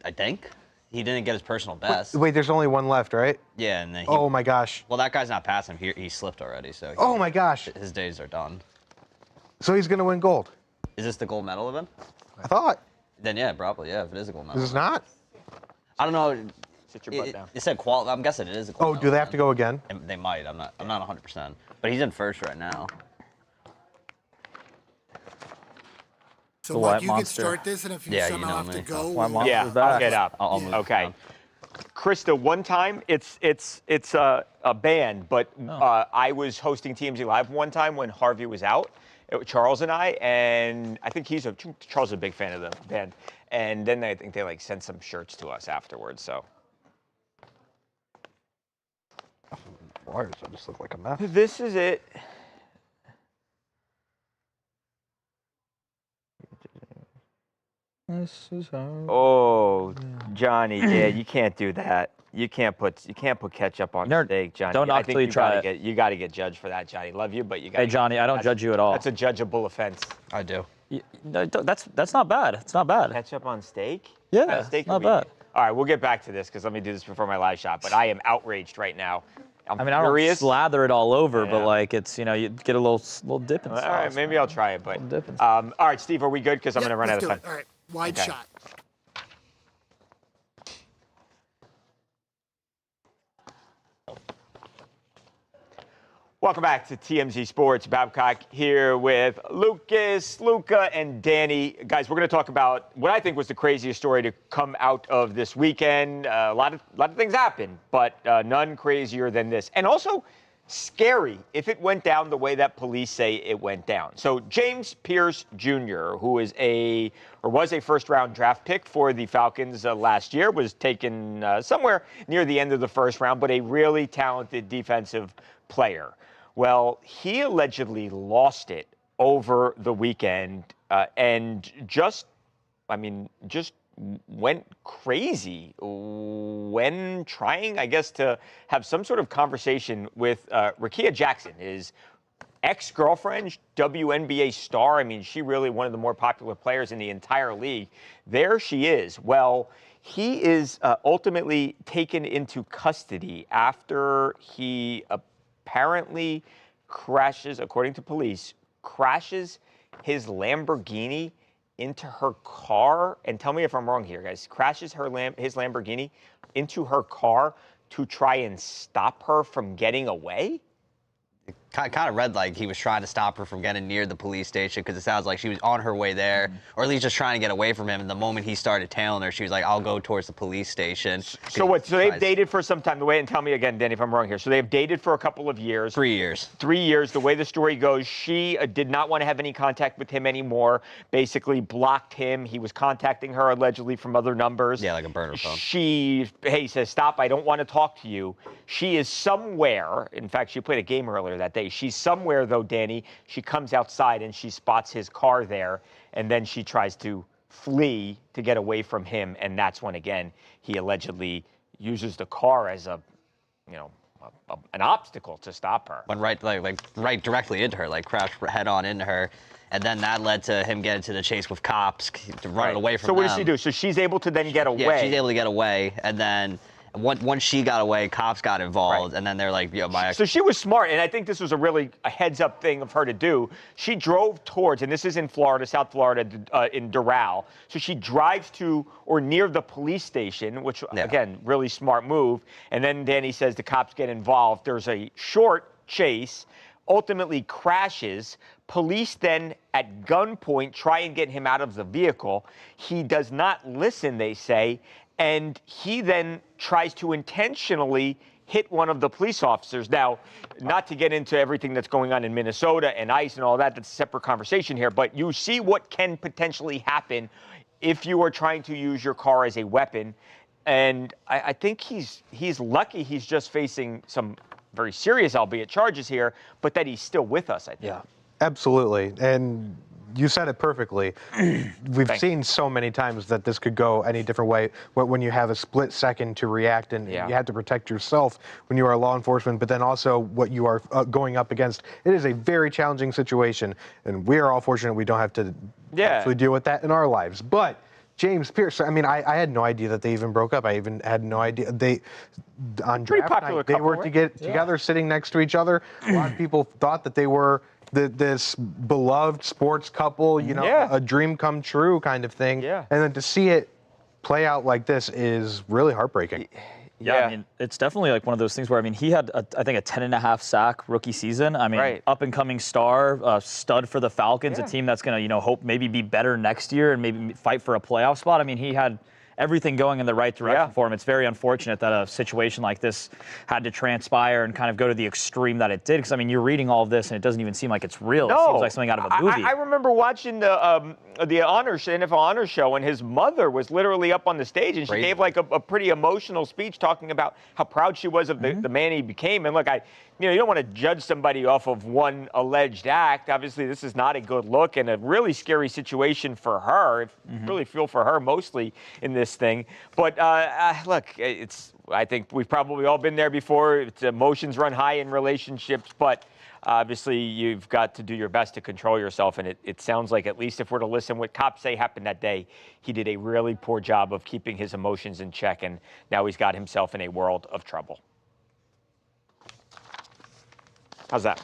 I think he didn't get his personal best. Wait, there's only one left, right? Yeah, and then he, Oh my gosh. well, that guy's not passing. He slipped already, so Oh my gosh. his days are done. So he's gonna win gold. Is this the gold medal event? I thought. Then yeah, probably yeah. If it is a gold medal. Is this not? I don't know. Sit your butt down. It said qual. I'm guessing it is a gold Oh, medal do they have to event. go again? And they might. I'm not 100%. But he's in first right now. So, The Mark, White you can Monster. start this, and if you Yeah, you somehow know have to me. go, White we'll- Monster. Yeah, back. I'll get up. I'll move Okay. down. Krista, one time, it's a band, but I was hosting TMZ Live one time when Harvey was out, Charles and I think Charles is a big fan of the band, and then I think they like sent some shirts to us afterwards. So Why does it just look like a mess? this is it. This is how. Oh, Johnny, yeah, you can't do that. You can't put ketchup on Never- steak, Johnny. don't I actually think try you got to get judged for that, Johnny. Love you, but you got. Hey, Johnny, I don't judge you at all. That's a judgeable offense. I do. No, that's not bad. It's not bad. Ketchup on steak? Yeah, What kind of steak it's not are we eating? bad. All right, we'll get back to this because let me do this before my live shot. But I am outraged right now. I'm I mean, I don't furious. slather it all over, Yeah. but like it's you get a little dip in All sauce. right, maybe I'll try it. But Little dip in all right, Steve, are we good? Because I'm Yep, going to run out let's of do time. it. All right, wide Okay. shot. Welcome back to TMZ Sports. Babcock here with Lucas, Luca, and Danny. Guys, we're going to talk about what I think was the craziest story to come out of this weekend. A lot of things happened, but none crazier than this. And also scary if it went down the way that police say it went down. So James Pearce Jr., who was a first-round draft pick for the Falcons last year, was taken somewhere near the end of the first round, but a really talented defensive player. Well, he allegedly lost it over the weekend and just went crazy when trying, I guess, to have some sort of conversation with Rakia Jackson, his ex-girlfriend, WNBA star. I mean, she really one of the more popular players in the entire league. There she is. Well, he is ultimately taken into custody after he apparently crashes, according to police, crashes his Lamborghini into her car. And tell me if I'm wrong here, guys. Crashes his Lamborghini into her car to try and stop her from getting away? Kind of read like he was trying to stop her from getting near the police station because it sounds like she was on her way there, or at least just trying to get away from him. And the moment he started tailing her, she was like, "I'll go towards the police station." So what? So they've dated for some time. And tell me again, Danny, if I'm wrong here. So they've dated for a couple of years. 3 years. 3 years. The way the story goes, she did not want to have any contact with him anymore. Basically blocked him. He was contacting her allegedly from other numbers. Yeah, like a burner phone. He says, "Stop, I don't want to talk to you." She is somewhere. In fact, she played a game earlier that day. She's somewhere, though, Danny. She comes outside and she spots his car there, and then she tries to flee to get away from him, and that's when, again, he allegedly uses the car as an obstacle to stop her. Went right directly into her, like crashed head on into her. And then that led to him getting to the chase with cops, to running away from them. So what does she do? So she's able to then get away. Yeah, she's able to get away, and then once she got away, cops got involved, and then they're like, So she was smart, and I think this was a heads-up thing of her to do. She drove towards, and this is in Florida, South Florida, in Doral. So she drives to or near the police station, which, again, really smart move. And then Danny says the cops get involved. There's a short chase, ultimately crashes. Police then, at gunpoint, try and get him out of the vehicle. He does not listen, they say, and he then tries to intentionally hit one of the police officers. Now, not to get into everything that's going on in Minnesota and ICE and all that, that's a separate conversation here, but you see what can potentially happen if you are trying to use your car as a weapon. And I think he's lucky he's just facing some very serious, albeit, charges here, but that he's still with us, I think. Yeah, absolutely. And you said it perfectly. We've seen so many times that this could go any different way when you have a split second to react, and you have to protect yourself when you are law enforcement, but then also what you are going up against. It is a very challenging situation, and we are all fortunate we don't have to actually deal with that in our lives. But James Pearce, I mean, I had no idea that they even broke up. I even had no idea. On draft night, they were together sitting next to each other. A lot of people thought that they were this beloved sports couple, a dream come true kind of thing. Yeah. And then to see it play out like this is really heartbreaking. Yeah, I mean, it's definitely like one of those things where, I mean, he had, I think, a 10.5 sack rookie season. I mean, up-and-coming star, stud for the Falcons, a team that's going to, hope maybe be better next year and maybe fight for a playoff spot. I mean, he had everything going in the right direction for him. It's very unfortunate that a situation like this had to transpire and kind of go to the extreme that it did. Because, I mean, you're reading all of this, and it doesn't even seem like it's real. No. It seems like something out of a movie. I remember watching the NFL Honor Show, and his mother was literally up on the stage, and she gave like a pretty emotional speech talking about how proud she was of the man he became. And look, you don't want to judge somebody off of one alleged act. Obviously, this is not a good look and a really scary situation for her. I really feel for her mostly in this thing. But look, I think we've probably all been there before. Emotions run high in relationships, but obviously you've got to do your best to control yourself. And it sounds like, at least if we're to listen what cops say happened that day, he did a really poor job of keeping his emotions in check. And now he's got himself in a world of trouble. How's that?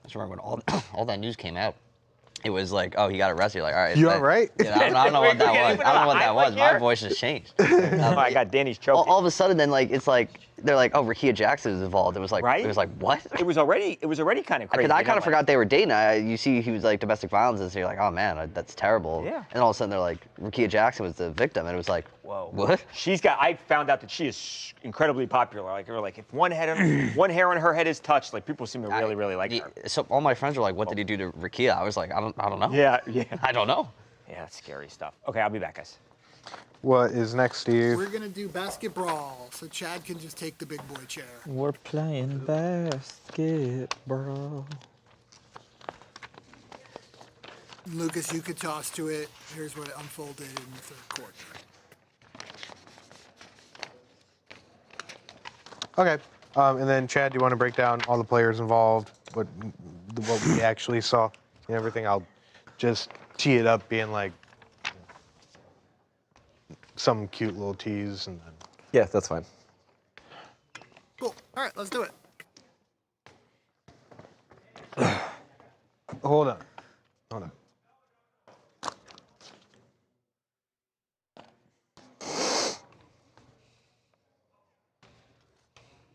That's right, when all that news came out. it was like, oh, he got arrested. You're like, all right. You all right? Yeah, I don't know what that was. I don't know what that was. My voice just changed. Oh my God, Danny's choking. All of a sudden, then like it's like they're like, oh, Rakia Jackson is involved. It was like, Right? It was like what? It was already kind of crazy. Because I kind of forgot they were dating. You see, he was like domestic violence, and so you're like, oh man, that's terrible. Yeah. And all of a sudden, they're like, Rakia Jackson was the victim, and it was like, Whoa. What? I found out that she is incredibly popular. Like, if one hair on her head is touched, like people seem to really like her. So all my friends were like, what did he do to Rakia? I was like, I don't know. Yeah. I don't know. Yeah, that's scary stuff. Okay, I'll be back, guys. What is next, Steve? We're gonna do basketball, so Chad can just take the big boy chair. We're playing basketball. Lucas, you could toss to it. Here's what it unfolded in the third quarter. Okay. And then, Chad, do you want to break down all the players involved, what we actually saw and everything? I'll just tee it up being like some cute little tease. And then. Yeah, that's fine. Cool. All right, let's do it. Hold on.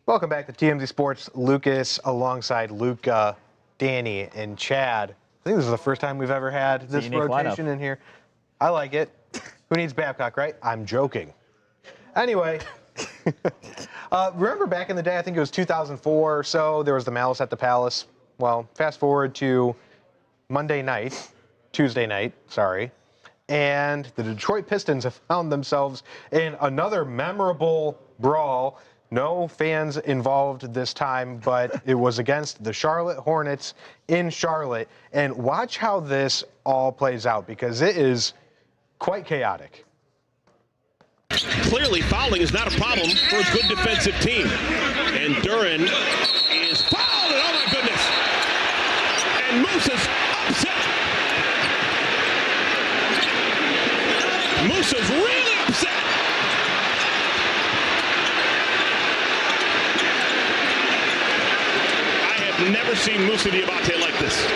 Welcome back to TMZ Sports. Lucas alongside Luca, Danny, and Chad. I think this is the first time we've ever had this unique rotation lineup. in here. I like it. Who needs Babcock, right? I'm joking. Anyway, remember back in the day, I think it was 2004 or so, there was the Malice at the Palace. Well, fast forward to Tuesday night, and the Detroit Pistons have found themselves in another memorable brawl. No fans involved this time, but it was against the Charlotte Hornets in Charlotte. And watch how this all plays out, because it is quite chaotic. Clearly, fouling is not a problem for a good defensive team. And Duran is fouled, and oh my goodness. And Musa's upset. Musa's really upset. Never seen Musa Diabate like this.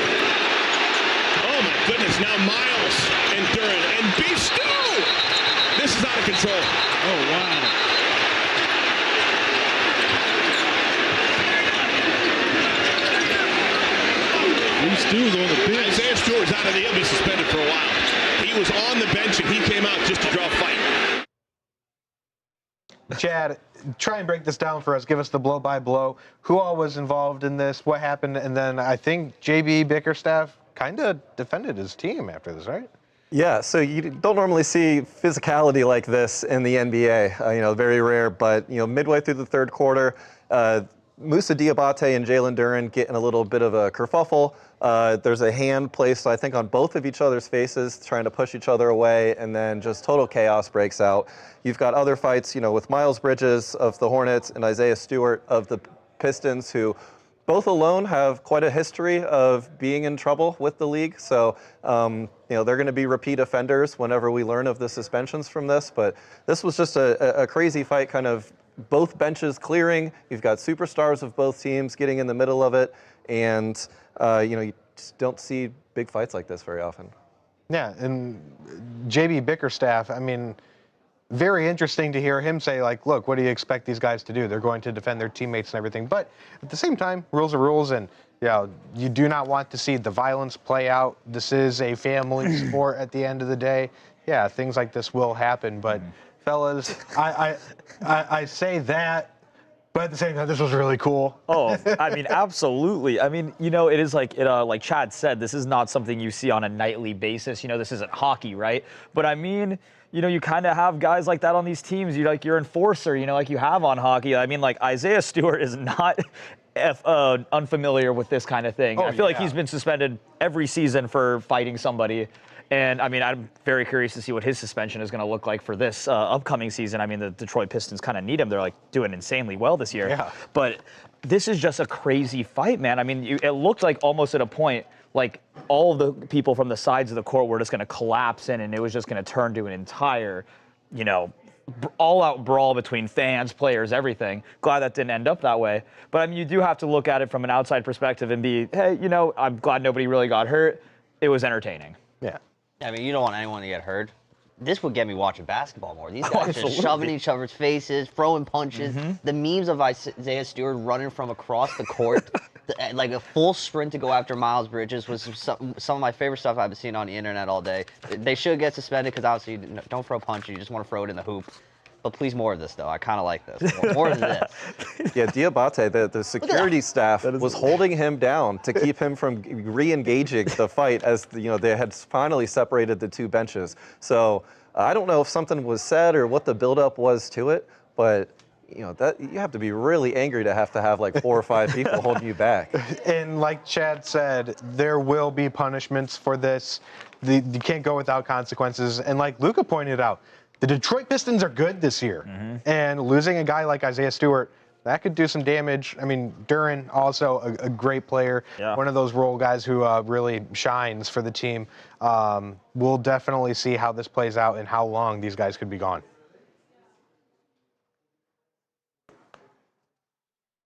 Oh my goodness, now Miles and Duran and Beef Stew! This is out of control. Oh wow. Beef Stew's on the bench. Isaiah Stewart's out of the, he'll be suspended for a while. He was on the bench and he came out just to draw a fight. Chad, try and break this down for us. Give us the blow-by-blow. Who all was involved in this? What happened? And then I think JB Bickerstaff kind of defended his team after this, right? Yeah, so you don't normally see physicality like this in the NBA. Very rare. But midway through the third quarter, Musa Diabate and Jalen Duran get in a little bit of a kerfuffle. There's a hand placed, I think, on both of each other's faces, trying to push each other away, and then just total chaos breaks out. You've got other fights, with Miles Bridges of the Hornets and Isaiah Stewart of the Pistons, who both alone have quite a history of being in trouble with the league. So, they're going to be repeat offenders whenever we learn of the suspensions from this. But this was just a crazy fight, kind of both benches clearing. You've got superstars of both teams getting in the middle of it. And, you just don't see big fights like this very often. Yeah, and JB Bickerstaff, very interesting to hear him say, like, look, what do you expect these guys to do? They're going to defend their teammates and everything. But at the same time, rules are rules, and you do not want to see the violence play out. This is a family sport at the end of the day. Yeah, things like this will happen. But, fellas, I say that, but at the same time, this was really cool. Oh, absolutely. It is like Chad said, this is not something you see on a nightly basis. This isn't hockey, right? But you kind of have guys like that on these teams. Your enforcer, like you have on hockey. Isaiah Stewart is not unfamiliar with this kind of thing. I feel like he's been suspended every season for fighting somebody. And I'm very curious to see what his suspension is going to look like for this upcoming season. The Detroit Pistons kind of need him. They're doing insanely well this year. Yeah. But this is just a crazy fight, man. It looked like almost at a point, like all of the people from the sides of the court were just going to collapse in, and it was just going to turn to an entire, all-out brawl between fans, players, everything. Glad that didn't end up that way. But you do have to look at it from an outside perspective and be, hey, I'm glad nobody really got hurt. it was entertaining. Yeah. I mean, you don't want anyone to get hurt. This would get me watching basketball more. These guys just shoving each other's faces, throwing punches. The memes of Isaiah Stewart running from across the court, like a full sprint to go after Miles Bridges was some of my favorite stuff I've seen on the internet all day. They should get suspended because obviously you don't throw punches, you just want to throw it in the hoop. But please more of this, though. I kind of like this. More of this. Yeah, Diabate, the security staff was holding him down to keep him from re-engaging the fight as they had finally separated the two benches. So I don't know if something was said or what the buildup was to it, but that you have to be really angry to have like 4 or 5 people holding you back. And like Chad said, there will be punishments for this. You can't go without consequences. And like Luka pointed out, the Detroit Pistons are good this year, and losing a guy like Isaiah Stewart, that could do some damage. I mean, Duren, also a great player, one of those role guys who really shines for the team. We'll definitely see how this plays out and how long these guys could be gone.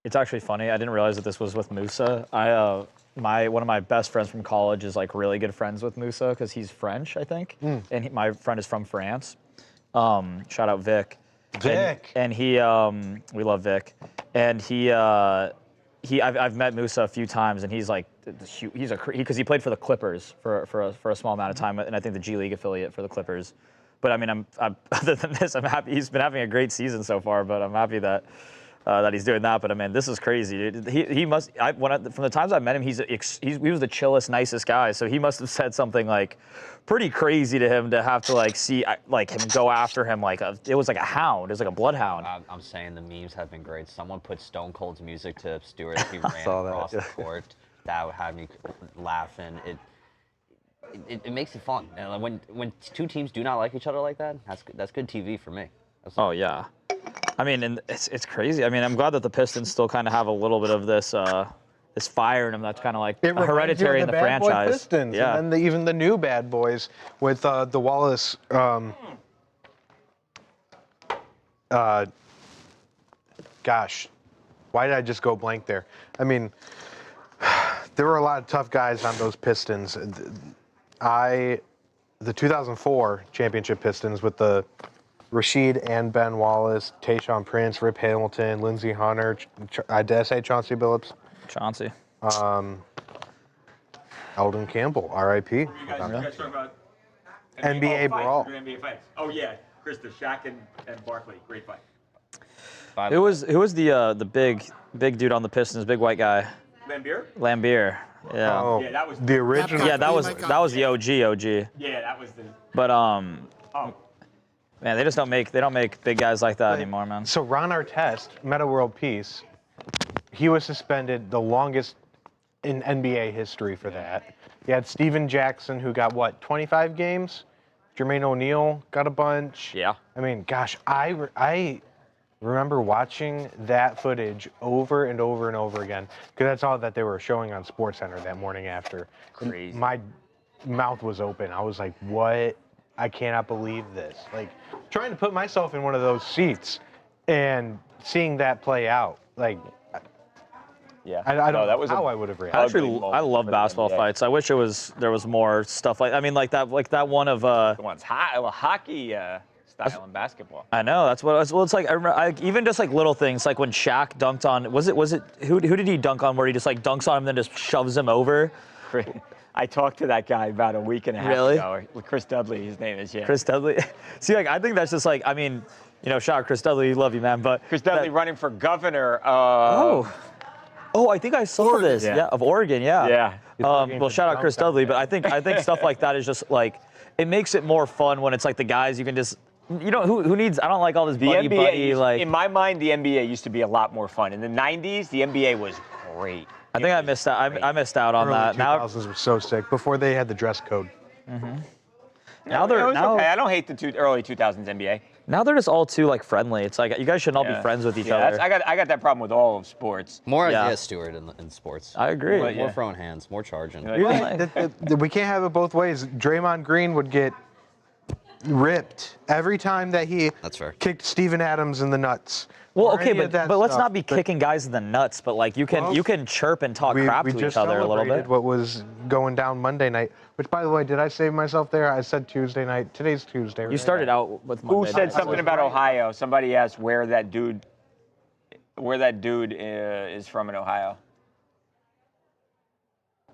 It's actually funny. I didn't realize that this was with Musa. One of my best friends from college is like really good friends with Musa because he's French, I think, and my friend is from France. Shout out Vic. And he, we love Vic, and I've met Musa a few times, and he's like, because he played for the Clippers for a small amount of time, and I think the G League affiliate for the Clippers. But I mean, I'm other than this, I'm happy. He's been having a great season so far, but I'm happy that he's doing that. But I mean, this is crazy, dude. He must. From the times I met him, he was the chillest, nicest guy. So he must have said something like pretty crazy to him to have to like see like him go after him like it was like a hound. It was like a bloodhound. I'm saying the memes have been great. Someone put Stone Cold's music to Stewart as he ran across the court. That would have me laughing. It makes it fun. And when two teams do not like each other like that, that's good TV for me. Oh yeah. I mean, and it's crazy. I mean, I'm glad that the Pistons still kind of have a little bit of this this fire in them that's kind of like hereditary in the franchise. Bad Boy Pistons, yeah. And then even the new bad boys with the Wallace. Gosh, why did I just go blank there? I mean, there were a lot of tough guys on those Pistons. The 2004 championship Pistons with the Rashid and Ben Wallace, Tayshaun Prince, Rip Hamilton, Lindsey Hunter, did I say Chauncey Billups? Chauncey. Eldon Campbell, R.I.P. You guys talking about NBA brawl. NBA fights. Oh yeah, Chris, the Shaq and Barkley, great fight. Who was the big dude on the Pistons, big white guy? Lambeer. Yeah. Oh, yeah, that was the original. Yeah, that was the OG. Yeah, that was the. But man, they don't make big guys like that anymore, man. So Ron Artest, Meta World Peace, he was suspended the longest in NBA history for that. You had Steven Jackson, who got 25 games. Jermaine O'Neal got a bunch. Yeah. I mean, gosh, I remember watching that footage over and over and over again because that's all that they were showing on SportsCenter that morning after. Crazy. My mouth was open. I was like, what? I cannot believe this. Like, trying to put myself in one of those seats and seeing that play out. Like, yeah. I don't know that was how I would have reacted. Actually, I love basketball fights. I wish there was more stuff like that one of The one's hockey style in basketball. I know that's what it's like. I remember even just like little things like when Shaq dunked on was it who did he dunk on where he just like dunks on him and then just shoves him over? I talked to that guy about a week and a half ago. Chris Dudley, his name is, yeah. Chris Dudley. See, like I think that's just like, I mean, shout out Chris Dudley, love you, man. But Chris Dudley running for governor. Oh, I think I saw this. Yeah, of Oregon. Yeah. Yeah. Well, shout out Chris Dudley, but I think stuff like that is just like it makes it more fun when it's like the guys you can just. Who needs? I don't like all this buddy like. In my mind, the NBA used to be a lot in the 90s, the NBA was great. I think I missed out. I missed out on that. Now 2000s were so sick before they had the dress code. Mm-hmm. Okay. I don't hate the early 2000s NBA. Now they're just all too like friendly. It's like you guys should all be friends with each other. I got that problem with all of sports. More Isaiah Stewart in sports. I agree. More throwing hands, more charging. We can't have it both ways. Draymond Green would get ripped every time that he That's fair. kicked Steven Adams in the nuts. Well, or okay, any of that but let's stuff. not be kicking guys in the nuts. But like you can chirp and talk crap we to just each other a little celebrated bit. what was going down Monday night. Which, by the way, did I save myself there? I said Tuesday night. Today's Tuesday. You right? started out with Who Monday said night. something about Ohio? Somebody asked where that dude is from in Ohio.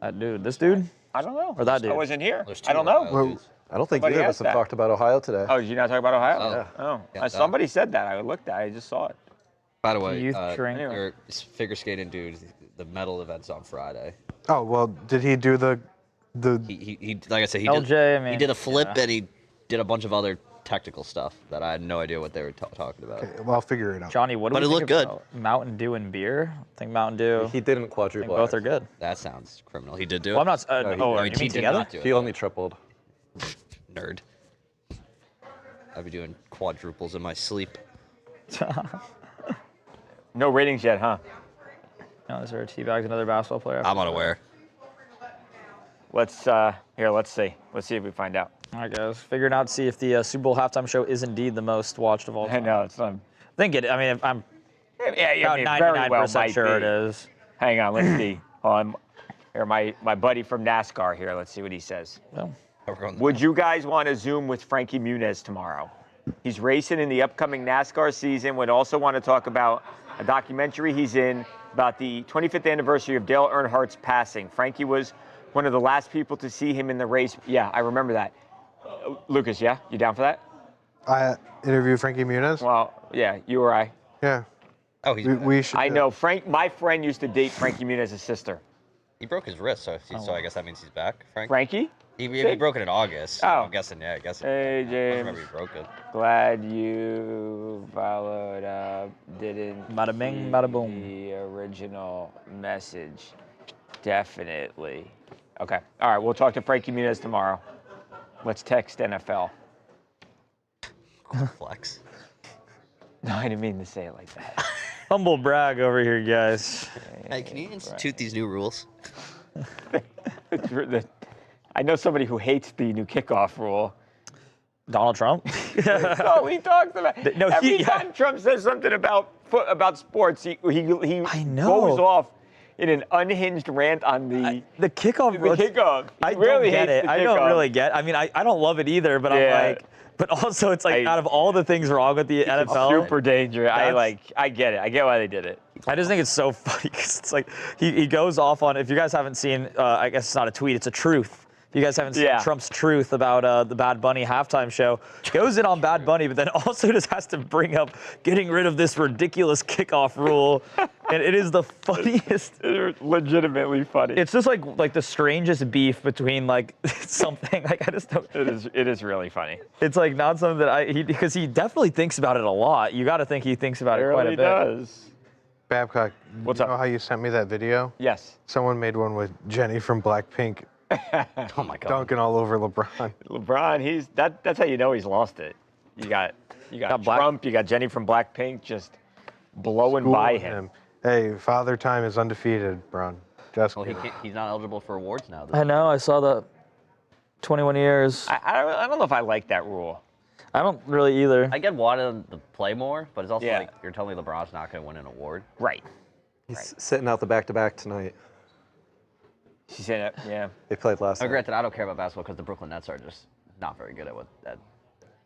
That dude, this dude, I don't know. or that dude? I wasn't here. There's two I don't know. Ohio dudes. I don't think Somebody either of us asked have that. talked about Ohio today. Oh, did you not talk about Ohio? Oh. Oh, Yeah, somebody said that. I looked at it. I just saw it. By the way, Youth drink. your figure skating dude, the medal event's on Friday. Oh well, did he do the? He like I said, he LJ, did. I mean, He did a flip yeah. and he did a bunch of other technical stuff that I had no idea what they were talking about. Well, I'll figure it out. Johnny, what do But we it think looked good. about Mountain Dew and beer? I think Mountain Dew. He didn't I think quadruple. both are X. good. That sounds criminal. He did do Well, it. I'm not. No, he- oh, no, you he mean did together? not do it. He only tripled. Nerd. I'd be doing quadruples in my sleep. No ratings yet, huh? No, is there a teabag another basketball player? I'm unaware. Let's see. Let's see if we find out. All right, guys. Figuring out to see if the Super Bowl halftime show is indeed the most watched of all I time. know it's not. I think it. I mean, I'm Yeah, about I mean, very 99% well might sure be. it is. Hang on, let's see. Here, my buddy from NASCAR here. Let's see what he says. Well, Would you guys want to Zoom with Frankie Muniz tomorrow? He's racing in the upcoming NASCAR season. Would also want to talk about a documentary he's in about the 25th anniversary of Dale Earnhardt's passing. Frankie was one of the last people to see him in the race. Yeah, I remember that. Lucas, yeah? You down for that? I interview Frankie Muniz. Well, yeah, you or I. Yeah. Oh, We should. I do know. My friend used to date Frankie Muniz's sister. he broke his wrist, so I guess that means he's back, Frank. Frankie? He broke it in August. Oh. I'm guessing, yeah, I guess. Hey, I James. remember he broke it. Glad you followed up. Didn't Bada bing, see bada boom. the original message. Definitely. Okay. All right. We'll talk to Frankie Muniz tomorrow. Let's text NFL. Flex. No, I didn't mean to say it like that. humble brag over here, guys. Hey, can you institute these new rules? I know somebody who hates the new kickoff rule. Donald Trump. That's all he talks about. No, Every time Trump says something about sports, he I know. goes off in an unhinged rant on the kickoff. kickoff. He I really don't get hates it. the I don't kickoff. really get. I mean, I don't love it either. But Yeah. I'm like, but also it's like out of all the things wrong with the NFL, Super dangerous. I get it. I get why they did it. I just think it's so funny because it's like he goes off on. If you guys haven't seen, I guess it's not a tweet, it's a truth. If you guys haven't seen Trump's truth about the Bad Bunny halftime show, goes in on Bad Bunny, but then also just has to bring up getting rid of this ridiculous kickoff rule, and it is the funniest. It's legitimately funny. It's just like the strangest beef between like something. Like I just don't. It is really funny. It's like not something that because he definitely thinks about it a lot. You got to think he thinks about it quite a bit. does. Babcock, What's you up? know how you sent me that video? Yes. Someone made one with Jenny from Blackpink Oh my God. dunking all over LeBron. LeBron, that's how you know he's lost it. You got Trump, you got Jenny from Blackpink just blowing by him. Hey, Father Time is undefeated, Bron. Just Well, kidding. he's not eligible for awards now. I know. I saw the 21 years. I don't know if I like that rule. I don't really either. I get wanting to play more, but it's also Yeah. like you're telling me LeBron's not going to win an award. Right. He's sitting out the back-to-back tonight. She said it. Yeah. They played last Now, night. granted, I don't care about basketball because the Brooklyn Nets are just not very good at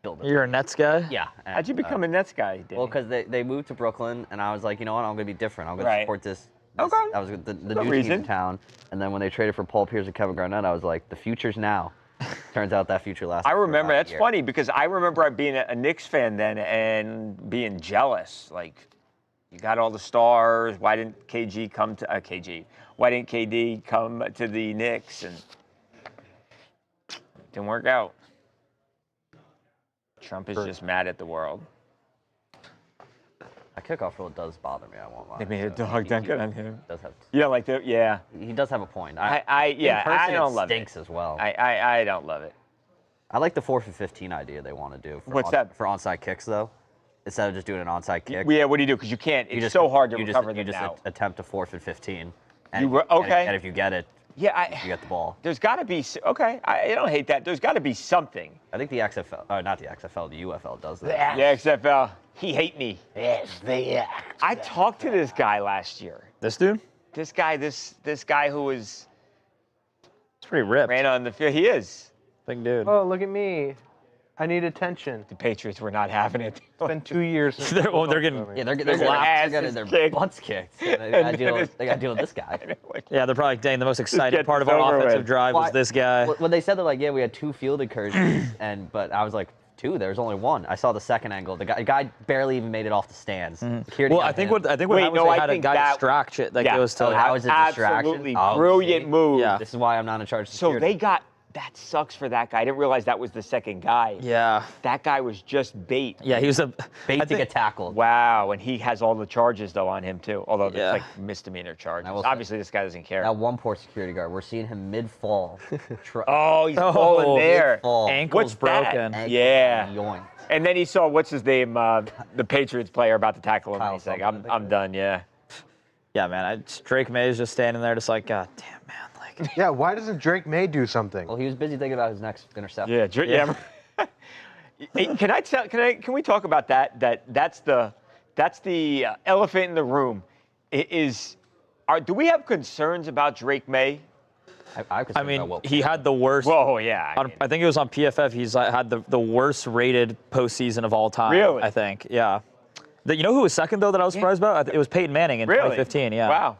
building. You're a Nets guy? Yeah. How'd you become a Nets guy, Danny? Well, because they moved to Brooklyn, and I was like, you know what, I'm going to be different. I'm going Right. to support this. Okay. That was the Good new team reason. in town. And then when they traded for Paul Pierce and Kevin Garnett, I was like, the future's now. Turns out that future lasted. I for remember. about a That's year. funny because I remember being a Knicks fan then and being jealous. Like, you got all the stars. Why didn't KG come to KG? Why didn't KD come to the Knicks? And didn't work out. Trump is just mad at the world. A kickoff rule does bother me. I won't lie. They made a dog dunk it on him. Does have, You don't like that? Yeah. he does have a point. I in person, I don't it love stinks it. as well. I don't love it. I like the 4 for 15 idea they want to do. For What's that? For onside kicks, though. Instead of just doing an onside kick. Yeah, what do you do? Because you can't. It's you just, so hard to you recover just, them you just now. attempt a 4 for 15. You okay. And if you get it, Yeah, You get the ball. there's got to be. Okay, I don't hate that. There's got to be something. I think the XFL, not the XFL, the UFL does that. Yeah, XFL. He hate me. I talked to this guy last year. This dude? This guy who was It's pretty ripped. ran on the field. He is. Big dude. Oh, look at me. I need attention. The Patriots were not having it. It's been 2 years. Since They're getting. Yeah, they're Their getting asses their kicked. butts kicked. They got to deal with this guy. Yeah, they're probably dang. The most exciting get part of this our over offensive with. drive was this guy. When they said that, like, yeah, we had 2 field incursions, but I was like, 2? There was only 1. I saw the second angle. The guy barely even made it off the stands. Security Well, got I think him. what Wait, happened no, was I they had a think guy that- distract it that Yeah. goes to. Oh, that was a distraction? Absolutely Oh, brilliant see? move. Yeah. This is why I'm not in charge of So security. that sucks for that guy. I didn't realize that was the second guy. Yeah. That guy was just bait. Yeah, he was a. bait I to think- get tackled. Wow, and he has all the charges though on him too. Although it's Yeah. like misdemeanor charges. I will say- Obviously, this guy doesn't care. That one poor security guard, we're seeing him mid-fall. Oh, he's falling there. Mid-fall. Ankle's What's that? broken. Ankle Yeah. yoink. And then he saw what's his name, the Patriots player about to tackle him. Kyle And he's like, something, I I'm think. done. Yeah. Yeah, man. Drake May is just standing there, just like, God damn, man. Like, Yeah, why doesn't Drake May do something? Well, he was busy thinking about his next interception. Yeah. Hey, can we talk about that? That's the elephant in the room. Do we have concerns about Drake May? I I mean, he had the worst. Whoa, yeah. I think it was on PFF. He's had the worst rated postseason of all time. Really? I think. Yeah. You know who was second though that I was surprised about? It was Peyton Manning in Really? 2015. Yeah. Wow.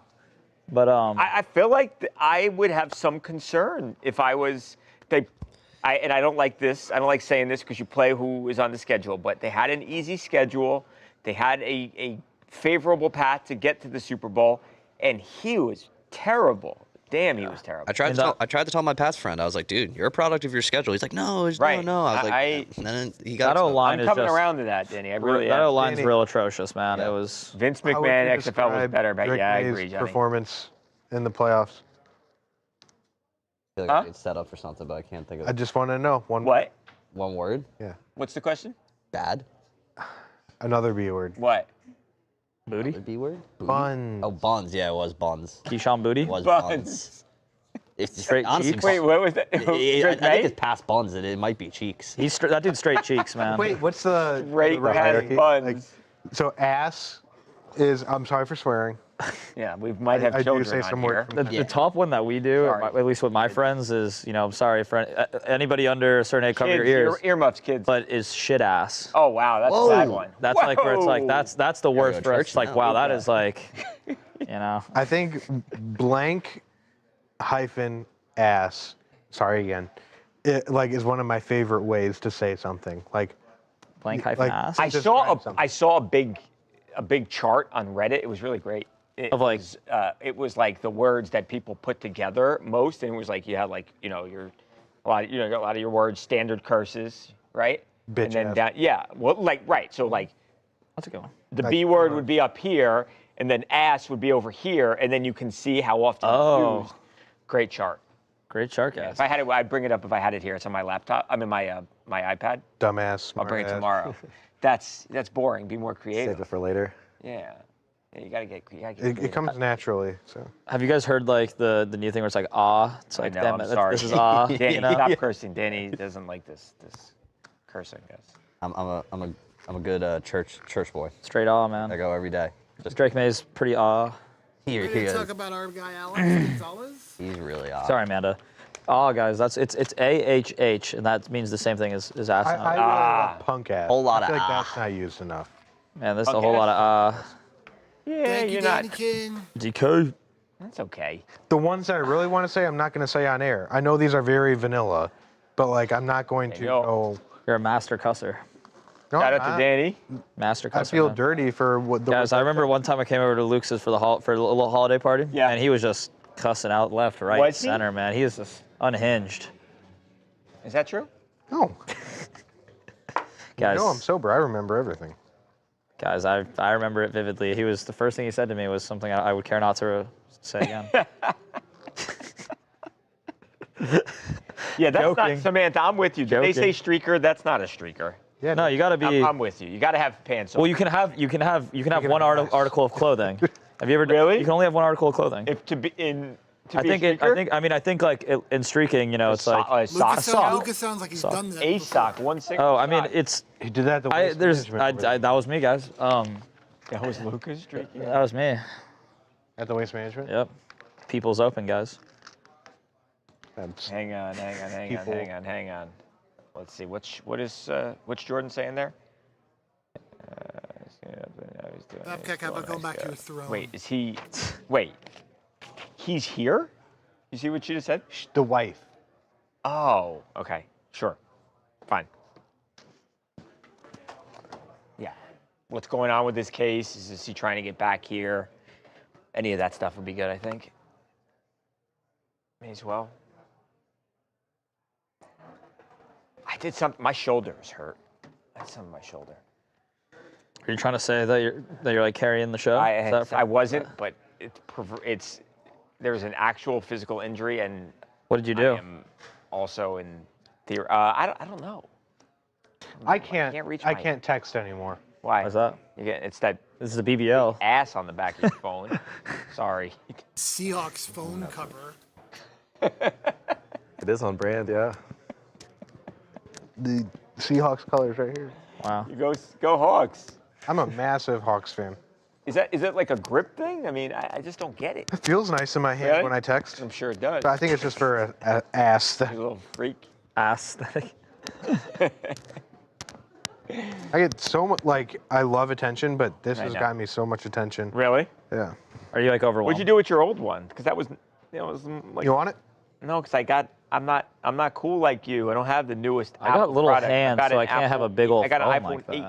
But I feel like I would have some concern if I was and I don't like this. I don't like saying this because you play who is on the schedule, but they had an easy schedule. They had a favorable path to get to the Super Bowl, and he was terrible. Damn, he was terrible. I tried to tell my Pats friend. I was like, dude, you're a product of your schedule. He's like, no, Right. no. I was like, and then he got that O-line I'm is coming just, around to that, Danny. I really that am. O-line's Danny. real atrocious, man. Yeah. It was. Vince How would McMahon, you XFL was describe better, but Drake yeah, I May's agree, Johnny. performance in the playoffs. I feel like it's set up for something, but I can't think of I just want to know one. What? one word. Yeah. What's the question? Bad. Another B word. What? Booty? The B word. Buns. Oh, buns. Yeah, it was buns. Keyshawn Booty? It was Buns. buns. It's Straight honestly, cheeks? Wait, what was that? I Drake May? think it's past buns. It might be cheeks. That dude's straight cheeks, man. Wait, what's the Drake the has hierarchy? buns. Like, so ass is. I'm sorry for swearing. Yeah, we might have I do children say on some here. words. The top one that we do, Sorry. at least with my friends, is, I'm sorry, friend, anybody under a certain age, cover your Kids, ears, earmuffs, kids. but is shit ass. Oh wow, that's a bad one. That's like where it's like, Whoa. that's the worst go for us. church It's like, now. wow, that is like, I think blank hyphen ass. Sorry again. It is one of my favorite ways to say something. Like blank hyphen ass. I Describe saw something. a big chart on Reddit. It was really great. It was like the words that people put together most, and it was like you had a lot of your words, standard curses, right? Bitch and then ass. down, yeah, well, right. So like That's a good one. the Like, B word would be up here, and then ass would be over here, and then you can see how often it's used. Great chart. Great shark Yeah, ass. if I had it, I'd bring it up if I had it here. It's on my laptop. I mean my iPad. dumbass. I'll bring it smartass. tomorrow. That's boring. Be more creative. Save it for later. Yeah. You gotta get. It creative. comes naturally. So Have you guys heard like the new thing where it's like ah? It's I like know. damn I'm it, sorry. this is ah. Danny, you know? stop cursing. Danny doesn't like this cursing. Guys. I'm a good church boy. Straight ah, man. I go every day. Just Drake May's pretty ah. here, We're he going to is. talk about our guy Alex Gonzalez. He's really odd. Sorry, Amanda. Ah, guys, it's AHH, and that means the same thing as ass. I now. really like punk ass. Whole lot I feel of like ah. that's not used enough. Man, there's a Punk whole ass? lot of ah. Yeah, Thank you, you're not. Danny King. DK. That's okay. The ones that I really want to say, I'm not going to say on air. I know these are very vanilla, but I'm not going to go. go. You're a master cusser. No, Shout I'm out to not. Danny. Master cusser. I feel man. dirty for what the. Guys, I remember one time I came over to Luke's for a little holiday party. Yeah. And he was just cussing out left, right, Was he? center, man. He was just unhinged. Is that true? No, Guys, no, I'm sober. I remember everything. guys, I remember it vividly. The first thing he said to me was something I would care not to say again. Yeah, that's Joking. not Samantha. I'm with you. Did they say Joking. streaker? That's not a streaker. Yeah. No, you got to be. I'm with you. You got to have pants on. Well, you can have one have article of clothing. Have you ever? Really? You can only have one article of clothing. if to be in I think like in streaking, you know, it's like Lucas sounds like he's done that. A before. sock, 1 6. oh, I mean, it's He did that. that was me, guys. That was Lucas streaking. That was me. At the Waste Management. Yep. People's Open, guys. Hang on. Let's see. What's Jordan saying there? Babcock, how about going back to your throne? Wait, is he? Wait, he's here? You see what she just said? The wife. Oh, okay, sure, fine. Yeah. What's going on with this case? Is he trying to get back here? Any of that stuff would be good, I think. May as well. I did something. My shoulder is hurt. I had something on my shoulder. Are you trying to say that you're like carrying the show? I wasn't, but it's there's an actual physical injury, and what did you do? I am also in theory. I don't know. I can't reach. I can't text anymore. Why? Why's that? It's that. This is a BBL. Ass on the back of your phone. Sorry. Seahawks phone cover. It is on brand, yeah. The Seahawks colors right here. Wow. You go Hawks. I'm a massive Hawks fan. Is it like a grip thing? I mean, I just don't get it. It feels nice in my hand Really? when I text. I'm sure it does. But I think it's just for a ass. You're a little freak. Aesthetic. I get so much, like, I love attention, but this I has know. gotten me so much attention. Really? Yeah. Are you like overwhelmed? What'd you do with your old one? Because that was, like. You want it? No, because I'm not cool like you. I don't have the newest. I got Apple little product. hands, got so an I can't have Apple- a big old I got an phone iPhone like 8.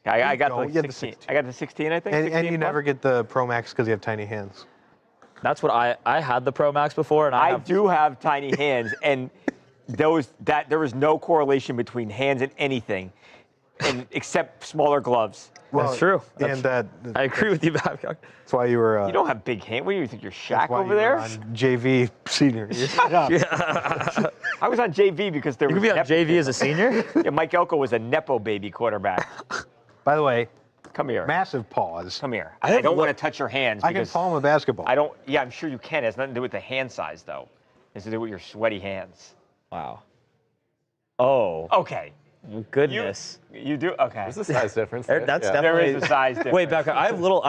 that. I got go. the You had the 16. 16. I got the 16, I think. And 16 you Plus. never get the Pro Max because you have tiny hands. That's what I had the Pro Max before, and I do have tiny hands, and there was no correlation between hands and anything, except smaller gloves. Well, That's true. And I agree with you, Babcock. that's why you were. You don't have big hands. What do you think? You're Shaq why over you were there? on JV senior. Shut up. I was on JV because there You was could be on JV as a senior. Yeah, Mike Elko was a nepo baby quarterback. By the way, Come here. massive pause. Come here. I don't want to touch your hands. I can because palm a basketball. I don't. Yeah, I'm sure you can. It has nothing to do with the hand size, though. It has to do with your sweaty hands. Wow. Oh, Okay. goodness. You do? Okay. There's a size difference. There- there. that's yeah. definitely- There is a size difference. Wait, Babcock. I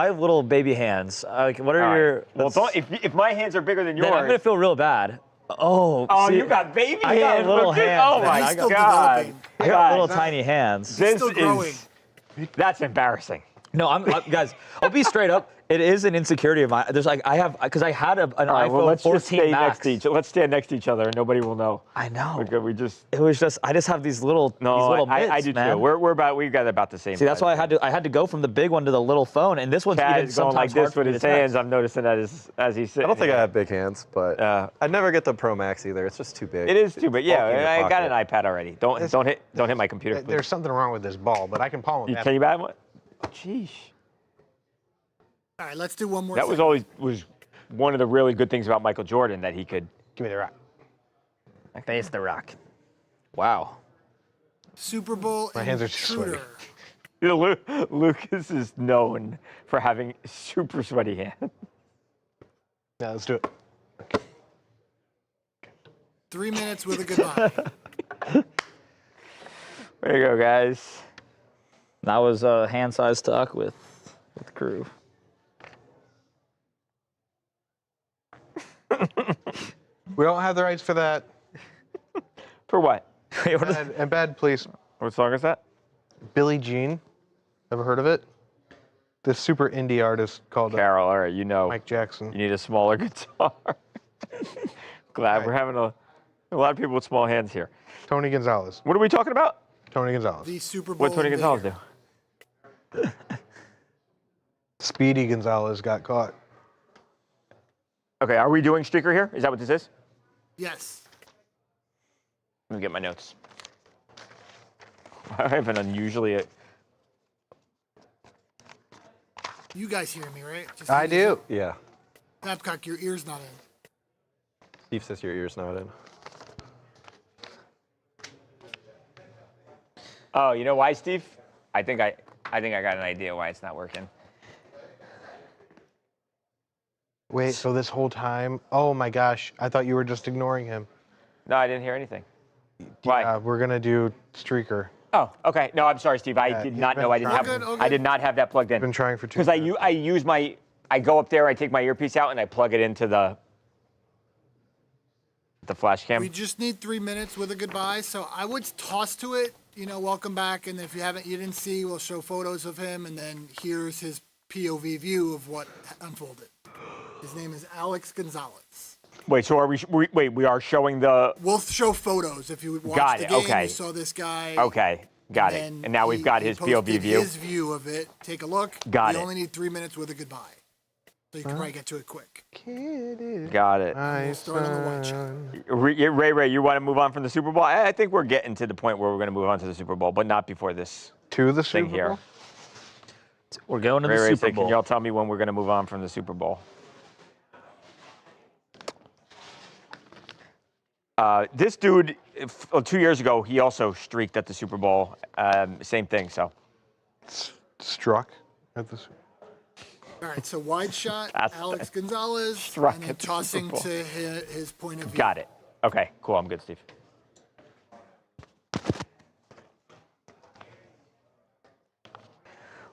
have little baby hands. Like, what are All right. your? Well, let's- if my hands are bigger than yours. then I'm gonna feel real bad. Oh. Oh, see, you got baby I got hands. little Look at- hands, Oh man. my I got- Still God. developing. I got little Guys, tiny hands. This Still growing. is. That's embarrassing. No, guys. I'll be straight up. It is an insecurity of mine. There's like I had an All right, iPhone well, let's 14 just stay Max. next to each. Let's stand next to each other, and nobody will know. I know. We're good. We just. It was just I just have these little No, these little I bits, do man. too. We got about the same. See, that's why I had to go from the big one to the little phone, and this one's Chad even is going sometimes like hard this for with me his to text. hands. I'm noticing that as he's sitting. I don't think here. I have big hands, but I'd never get the Pro Max either. It's just too big. It is too, but Bulky in your yeah, I got an pocket. iPad already. Don't hit my computer. Please. There's something wrong with this ball, but I can palm a Can basketball. you buy one? Jeez. All right, let's do one more. That was segment. always one of the really good things about Michael Jordan, that he could. Give me the rock. Face the rock. Wow. Super Bowl My hands are sweaty. intruder. You know, Lucas is known for having super sweaty hands. Yeah, let's do it. 3 minutes with a goodbye. There you go, guys. That was a hand-sized talk with the crew. We don't have the rights for that. For what? Wait, what is And bad, please. What song is that? Billie Jean. Ever heard of it? This super indie artist called Carol. All right, you know. Mike Jackson. You need a smaller guitar. Glad we're having a lot of people with small hands here. Tony Gonzalez. What are we talking about? Tony Gonzalez. The Super Bowl. What Tony Gonzalez do? invader. Speedy Gonzalez got caught. Okay, are we doing streaker here? Is that what this is? Yes. Let me get my notes. I have an unusually. You guys hear me, right? Just I do. Yeah. Babcock, your ear's not in. Steve says your ear's not in. Oh, you know why, Steve? I think I got an idea why it's not working. Wait, so this whole time, oh my gosh, I thought you were just ignoring him. No, I didn't hear anything. Why? We're gonna do streaker. Oh, okay. No, I'm sorry, Steve. I did not know. I didn't have. Okay. I did not have that plugged in. I've been trying for 2 Because I use my. I go up there. I take my earpiece out and I plug it into the flash cam. We just need 3 minutes with a goodbye, so I would toss to it. Welcome back, and if you didn't see, we'll show photos of him, and then here's his POV view of what unfolded. His name is Alex Gonzalez. Wait, so are we are showing the. We'll show photos if you watched Got the it, game. okay. You saw this guy. Okay, got it. And now we've got his POV view. His view of it. Take a look. Got it. We only need 3 minutes with a goodbye, so you can probably get to it quick. Got it. We'll start on the white shot. Ray, you want to move on from the Super Bowl? I think we're getting to the point where we're going to move on to the Super Bowl, but not before this To the thing Super here. Bowl? We're going to the Ray, Super Bowl. Can y'all tell me when we're going to move on from the Super Bowl? This dude, 2 years ago, he also streaked at the Super Bowl. Same thing, so. Struck at the Super All right, so wide shot, That's- Alex Gonzalez, Struck and then at the tossing Super Bowl. to his point of view. Got it. Okay, cool. I'm good, Steve.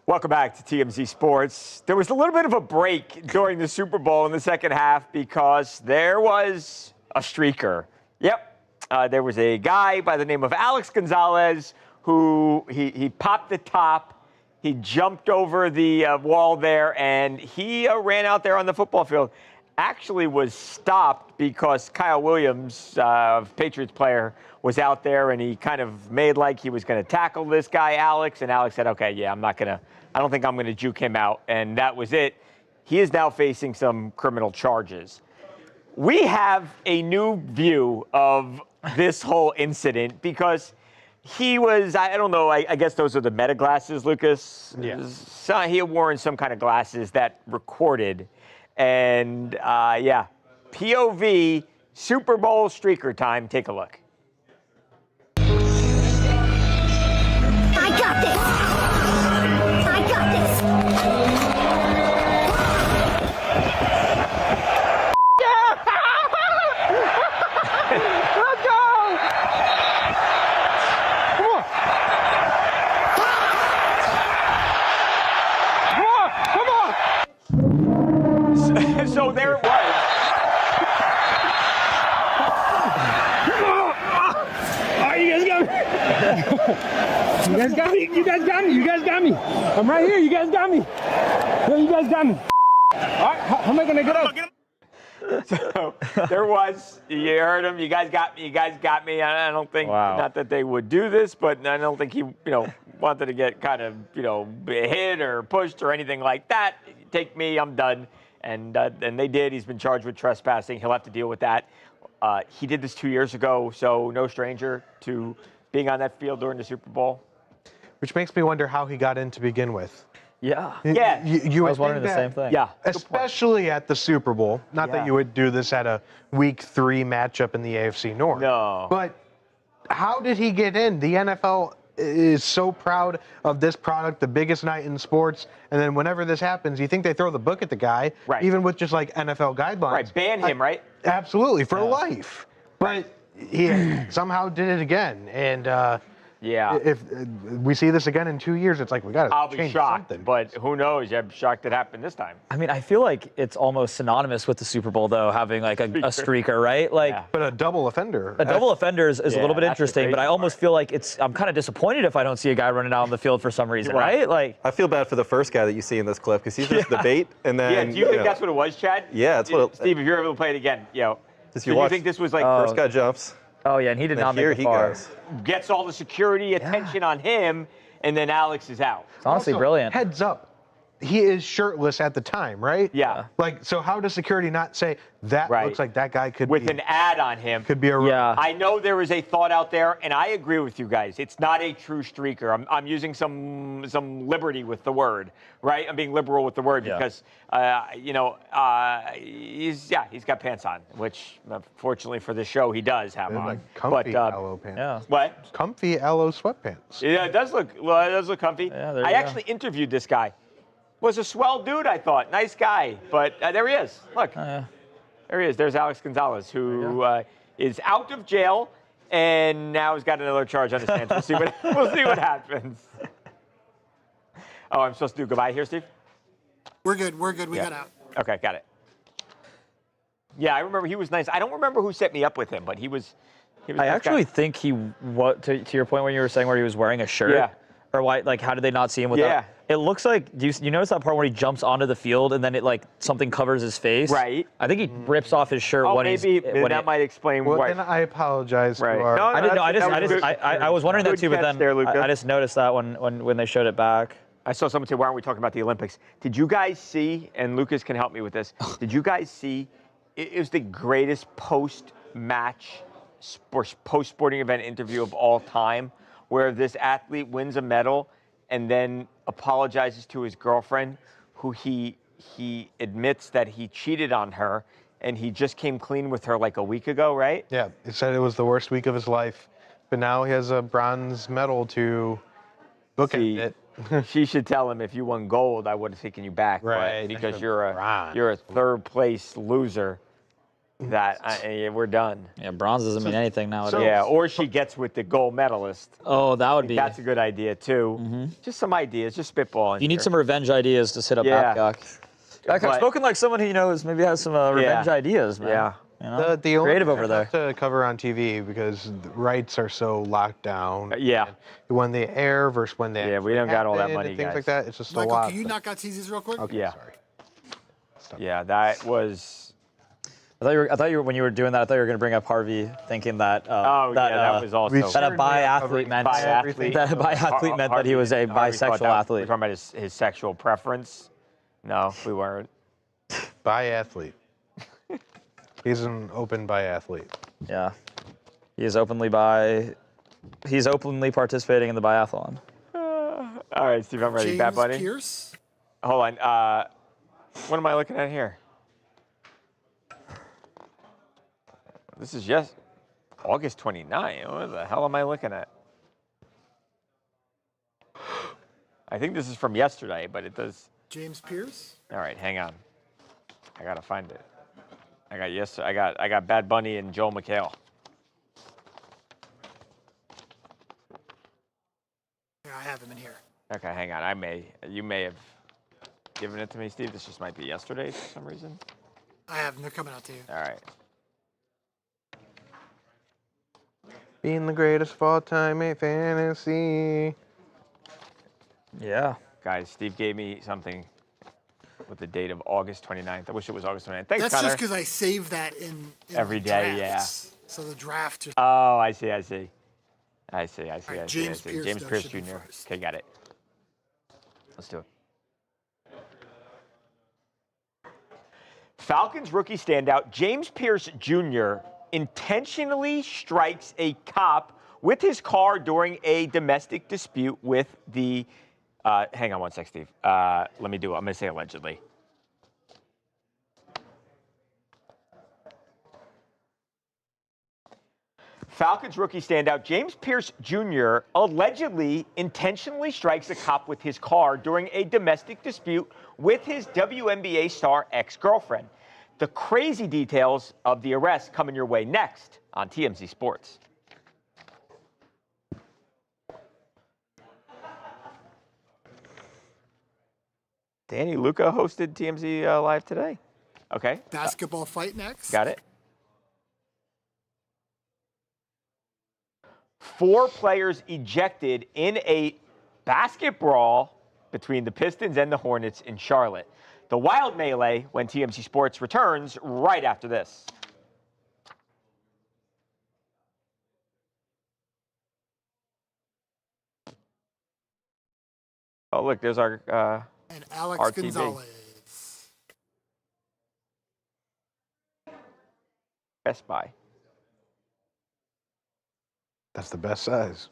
Welcome back to TMZ Sports. There was a little bit of a break during the Super Bowl in the second half because there was a streaker. Yep. There was a guy by the name of Alex Gonzalez who he popped the top. He jumped over the wall there, and he ran out there on the football field. Actually was stopped because Kyle Williams, Patriots player, was out there, and he kind of made like he was going to tackle this guy, Alex, and Alex said, okay, yeah, I don't think I'm going to juke him out, and that was it. He is now facing some criminal charges. We have a new view of this whole incident because he was, I don't know, I guess those are the meta glasses, Lucas. Yeah. So he had worn some kind of glasses that recorded. And yeah, POV, Super Bowl streaker time. Take a look. I got this. I got this. Let's go! Come on. Come on. So there it was. Oh, you guys got me. You guys got me. You guys got me. You guys got me. I'm right here. You guys got me. Yeah, you guys got me. All right, how am I gonna get up? So there was, you heard him, you guys got me, I don't think, not that they would do this, but I don't think he, wanted to get kind of, hit or pushed or anything like that. Take me, I'm done. And they did. He's been charged with trespassing. He'll have to deal with that. He did this 2 years ago, so no stranger to being on that field during the Super Bowl. Which makes me wonder how he got in to begin with. Yeah. Yeah. You I was wondering the same thing. Yeah. Especially at the Super Bowl. Not that you would do this at a Week 3 matchup in the AFC North. No. But how did he get in? The NFL is so proud of this product, the biggest night in sports, and then whenever this happens, you think they throw the book at the guy, Right. even with just like NFL guidelines. Right, ban him, right? Absolutely, for life. But he somehow did it again, and Yeah. if we see this again in 2 years, it's like we got to I'll be change shocked, something. but who knows? I'm shocked it happened this time. I mean, I feel like it's almost synonymous with the Super Bowl, though, having like a streaker, right? Like Yeah. But a double offender. a double offender is a little bit that's the interesting, but crazy I almost part. feel like I'm kind of disappointed if I don't see a guy running out on the field for some reason, right? Like, I feel bad for the first guy that you see in this clip because he's just the bait, and then Yeah, do you think that's what it was, Chad? Yeah, that's what it- Steve, if you're able to play it again, Just do you watch- think this was like first guy jumps, oh yeah, and he did and not here make he it far. goes. gets all the security attention on him, and then Alex is out? It's honestly Also, brilliant. Heads up. He is shirtless at the time, right? Yeah. Like, so how does security not say that Right. looks like that guy could With be an ad on him. could be a Yeah. I know there is a thought out there, and I agree with you guys. It's not a true streaker. I'm using some liberty with the word, right? I'm being liberal with the word because, he's got pants on, which fortunately for the show he does have They're on. like comfy but, aloe pants. Yeah. What? Comfy aloe sweatpants. Yeah, it does look comfy. Yeah, there I you go. actually interviewed this guy. Was a swell dude, I thought. Nice guy. But there he is. Look. There he is. There's Alex Gonzalez, who is out of jail and now has got another charge on his hands. We'll see what happens. Oh, I'm supposed to do goodbye here, Steve? We're good. We got out. Okay, got it. Yeah, I remember he was nice. I don't remember who set me up with him, but he was I nice actually guy. think he, to your point when you were saying where he was wearing a shirt. Yeah. Or why? Like, how did they not see him with Yeah. that? It looks like. Do you notice that part where he jumps onto the field and then it like something covers his face? Right. I think he rips off his shirt Oh, when maybe when that might explain Well, why. then I apologize Right. to our. No, I didn't know. That was I was wondering that good too, but catch then there, Luca. I just noticed that when they showed it back. I saw someone say, why aren't we talking about the Olympics? Did you guys see, and Lucas can help me with this, did you guys see, it was the greatest post-match, post-sporting event interview of all time, where this athlete wins a medal and then apologizes to his girlfriend, who he admits that he cheated on her, and he just came clean with her like a week ago, right? Yeah, he said it was the worst week of his life, but now he has a bronze medal to look at it. She should tell him, if you won gold, I would have taken you back. Right. But because That's you're bronze. a third place loser, that we're done. Yeah, bronze doesn't mean anything nowadays. Yeah, or she gets with the gold medalist. Oh, that would be. That's a good idea too. Just some ideas, just spitballing. You need here. some revenge ideas to sit up Yeah. Babcock. Babcock, But- spoken like someone who maybe has some revenge ideas, man. Yeah. You know? The Olympics Creative over are there. tough to cover on TV because the rights are so locked down. Yeah. And when they air versus when they We don't got all that happen money, and things guys. like that. It's just a Michael, lot. can you knock out TZ's real quick? Okay, Yeah. sorry. Yeah, that was. I thought you were when you were doing that. I thought you were going to bring up Harvey, thinking that. That was also. we That a biathlete meant everything. that a biathlete meant that he was a Harvey thought bisexual that- athlete. We're talking about his sexual preference. No, we weren't. Biathlete. He's an open biathlete. Yeah, he's openly participating in the biathlon. All right, Steve, I'm ready. Bad James buddy. Pearce. Hold on. What am I looking at here? This is August 29. What the hell am I looking at? I think this is from yesterday, but it does. James Pearce. All right, hang on. I gotta find it. I got Bad Bunny and Joel McHale. Yeah, I have him in here. Okay, hang on. You may have given it to me, Steve. This just might be yesterday for some reason. I have them. They're coming out to you. All right. Being the greatest of all time ain't fantasy. Yeah. Guys, Steve gave me something with the date of August 29th. I wish it was August 29th. Thanks, That's Connor. just because I save that in Every the day, drafts. So the draft just. Oh, I see. I see. Right, James Pearce, James though, Pearce should be Jr. first. Okay, got it. Let's do it. Falcons rookie standout James Pearce Jr. intentionally strikes a cop with his car during a domestic dispute with the. Hang on one sec, Steve. Let me do it. I'm going to say allegedly. Falcons rookie standout James Pearce Jr. allegedly intentionally strikes a cop with his car during a domestic dispute with his WNBA star ex-girlfriend. The crazy details of the arrest coming your way next on TMZ Sports. Danny Luca hosted TMZ Live today. Okay. Basketball fight next. Got it. 4 players ejected in a basket brawl between the Pistons and the Hornets in Charlotte. The wild melee when TMZ Sports returns right after this. Oh, look, there's our And Alex RTB. Gonzalez. Best Buy. That's the best size.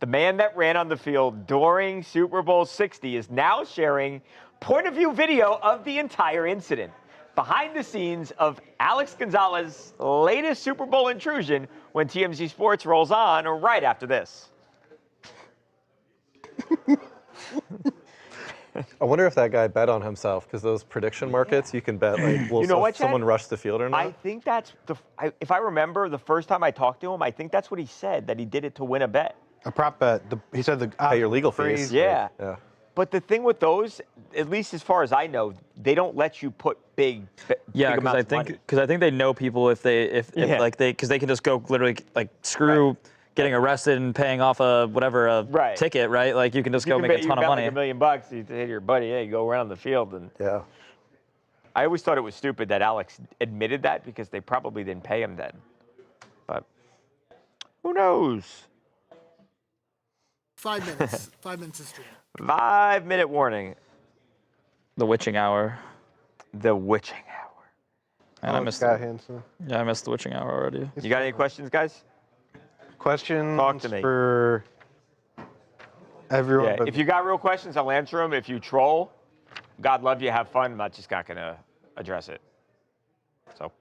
The man that ran on the field during Super Bowl 60 is now sharing point-of-view video of the entire incident. Behind the scenes of Alex Gonzalez's latest Super Bowl intrusion when TMZ Sports rolls on right after this. I wonder if that guy bet on himself, because those prediction markets, you can bet, like, will You know what, Chad? someone rush the field or not? I think that's if I remember the first time I talked to him, I think that's what he said, that he did it to win a bet. A prop bet. He said the Pay your legal fees. Yeah. Yeah. But the thing with those, at least as far as I know, they don't let you put big because I think they know people if they can just go literally like screw getting arrested and paying off a ticket, right? Like you can just go make a ton of money. Like $1 million, you say to your buddy, hey, go around the field and. Yeah. I always thought it was stupid that Alex admitted that because they probably didn't pay him then. But who knows? 5 minutes. 5 minutes of stream. 5-minute warning. The witching hour. The witching hour. And I missed Scott Hansen. Yeah, I missed the witching hour already. You got any questions, guys? Questions Talk to me. for everyone. Yeah, if you got real questions, I'll answer them. If you troll, God love you, have fun. I'm not just not going to address it. So,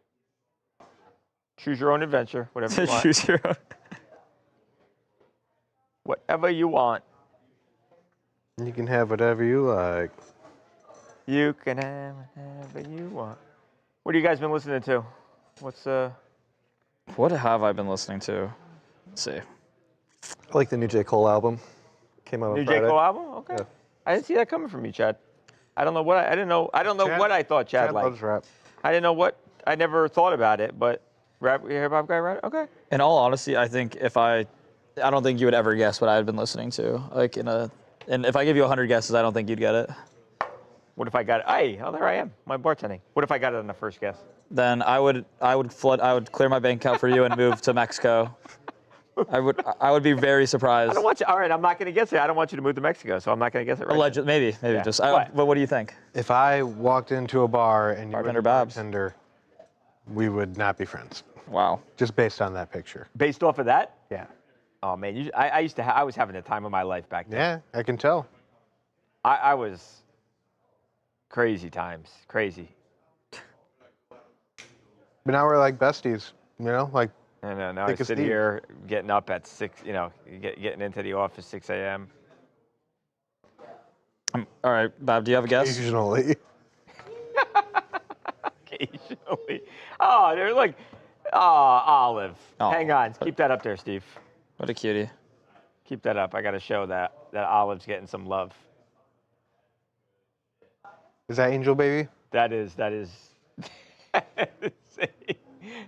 choose your own adventure, whatever you want. Choose your own. Whatever you want. You can have whatever you like. You can have whatever you want. What have you guys been listening to? What have I been listening to? Let's see. I like the new J. Cole album. Came out on New Friday. J. Cole album? Okay. Yeah. I didn't see that coming from you, Chad. I don't know what I don't know what I thought Chad liked. Loves rap. I didn't know what I never thought about it, but rap, you hear hip-hop guy, right? Okay. In all honesty, I think I don't think you would ever guess what I had been listening to. And if I give you 100 guesses, I don't think you'd get it. What if I got it? Hey, there I am, my bartending. What if I got it on the first guess? Then I would clear my bank account for you and move to Mexico. I would be very surprised. I don't want you. All right, I'm not going to guess it. I don't want you to move to Mexico, so I'm not going to guess it right. Allegedly, maybe Yeah. just. What? But what do you think? If I walked into a bar and you were Bartender the Babs. bartender, we would not be friends. Wow. Just based on that picture. Based off of that? Yeah. Oh man, I was having the time of my life back then. Yeah, I can tell. I was crazy times, crazy. But now we're like besties, you know, like. And now I Thick as sit thieves. here getting up at 6, getting into the office 6 a.m. All right, Bob, do you have a guess? Occasionally. Occasionally. Oh, they're like, Olive. Oh. Hang on, keep that up there, Steve. What a cutie. Keep that up. I got to show that Olive's getting some love. Is that Angel Baby? That is.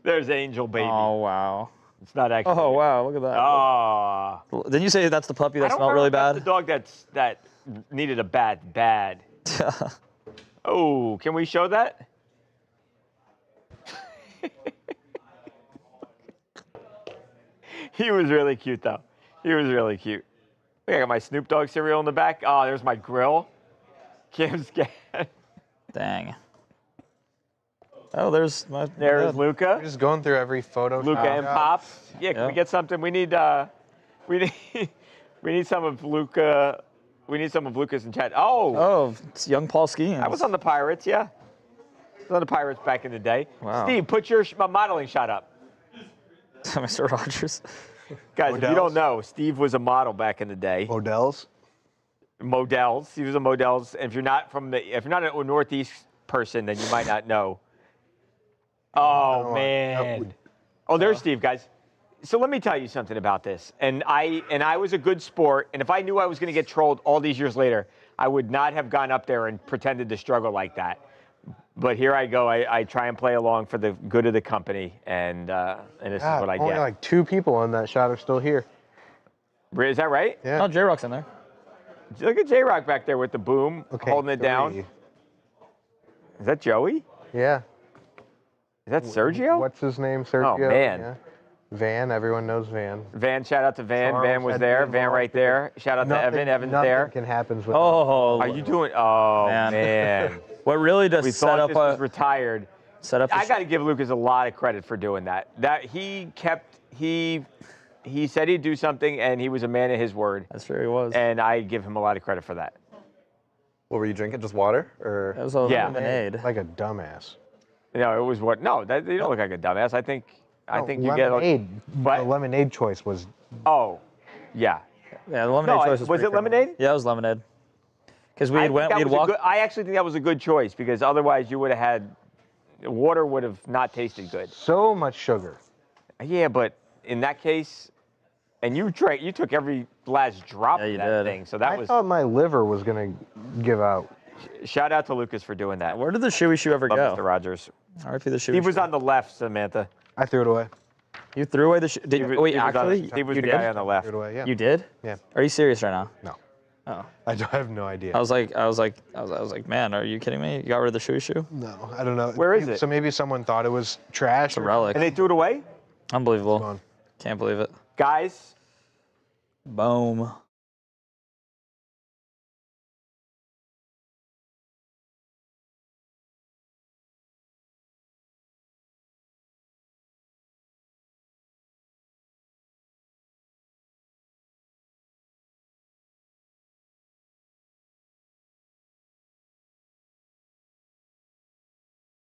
There's Angel Baby. Oh wow. It's not actually. Oh wow, look at that. Oh. Didn't you say that's the puppy that I don't smelled really remember if bad? that's the dog that needed a bad. Oh, can we show that? He was really cute, though. He was really cute. Look, I got my Snoop Dogg cereal in the back. Oh, there's my grill. Kim's cat. Dang. Oh, there's my. There's Luca. We're just going through every photo. Luca and Pops. Yeah, can we get something? We need some of Luca. We need some of Lucas and Chad. Oh, it's young Paul Skeens. I was on the Pirates, yeah. I was on the Pirates back in the day. Wow. Steve, put your modeling shot up. Mr. Rogers. Guys, if you don't know, Steve was a model back in the day. Models. Models. He was a models. And if you're not a Northeast person, then you might not know. Oh man. Oh, there's Steve, guys. So let me tell you something about this. And I was a good sport. And if I knew I was going to get trolled all these years later, I would not have gone up there and pretended to struggle like that. But here I go. I try and play along for the good of the company, and this is what I only get. like 2 people on that shot are still here. Is that right? Yeah. Oh, J-Rock's in there. Look at J-Rock back there with the boom, holding it down. 3. Is that Joey? Yeah. Is that Sergio? What's his name? Sergio. Oh, man. Yeah. Van. Everyone knows Van. Van, shout out to Van. Charles Van was had there. been Van right there. Shout out to Evan. Evan's there. Nothing can happen with. Oh. Are you doing? Oh Man. man. What really does We set thought up this was retired. set up? I got to give Lucas a lot of credit for doing that. He said he'd do something, and he was a man of his word. That's true. He was. And I give him a lot of credit for that. What were you drinking? Just water? Or It was a Yeah. lemonade. Like a dumbass. No, it was what? No, you don't look like a dumbass. I think you get. lemonade. What? The lemonade choice was. Oh, yeah. Yeah, the lemonade choice was Was pretty it lemonade? Yeah, it was lemonade. Because we had walked. I actually think that was a good choice because otherwise you would have had water would have not tasted good. So much sugar. Yeah, but in that case, and you took every last drop of that thing. So that I was. thought my liver was gonna give out. Shout out to Lucas for doing that. Where did the shoey shoe ever Love go? Mr. Rogers. RIP the shoey. He was on the left, Samantha. I threw it away. You threw away the shoe. Wait, actually, he was you the did? guy on the left. Threw it away. Yeah. You did? Yeah. Are you serious right now? No. Oh. I have no idea. I was like, man, are you kidding me? You got rid of the shoey shoe? No, I don't know. Where is it? So maybe someone thought it was trash. It's a relic. And they threw it away? Unbelievable. Gone. Can't believe it. Guys, Boom.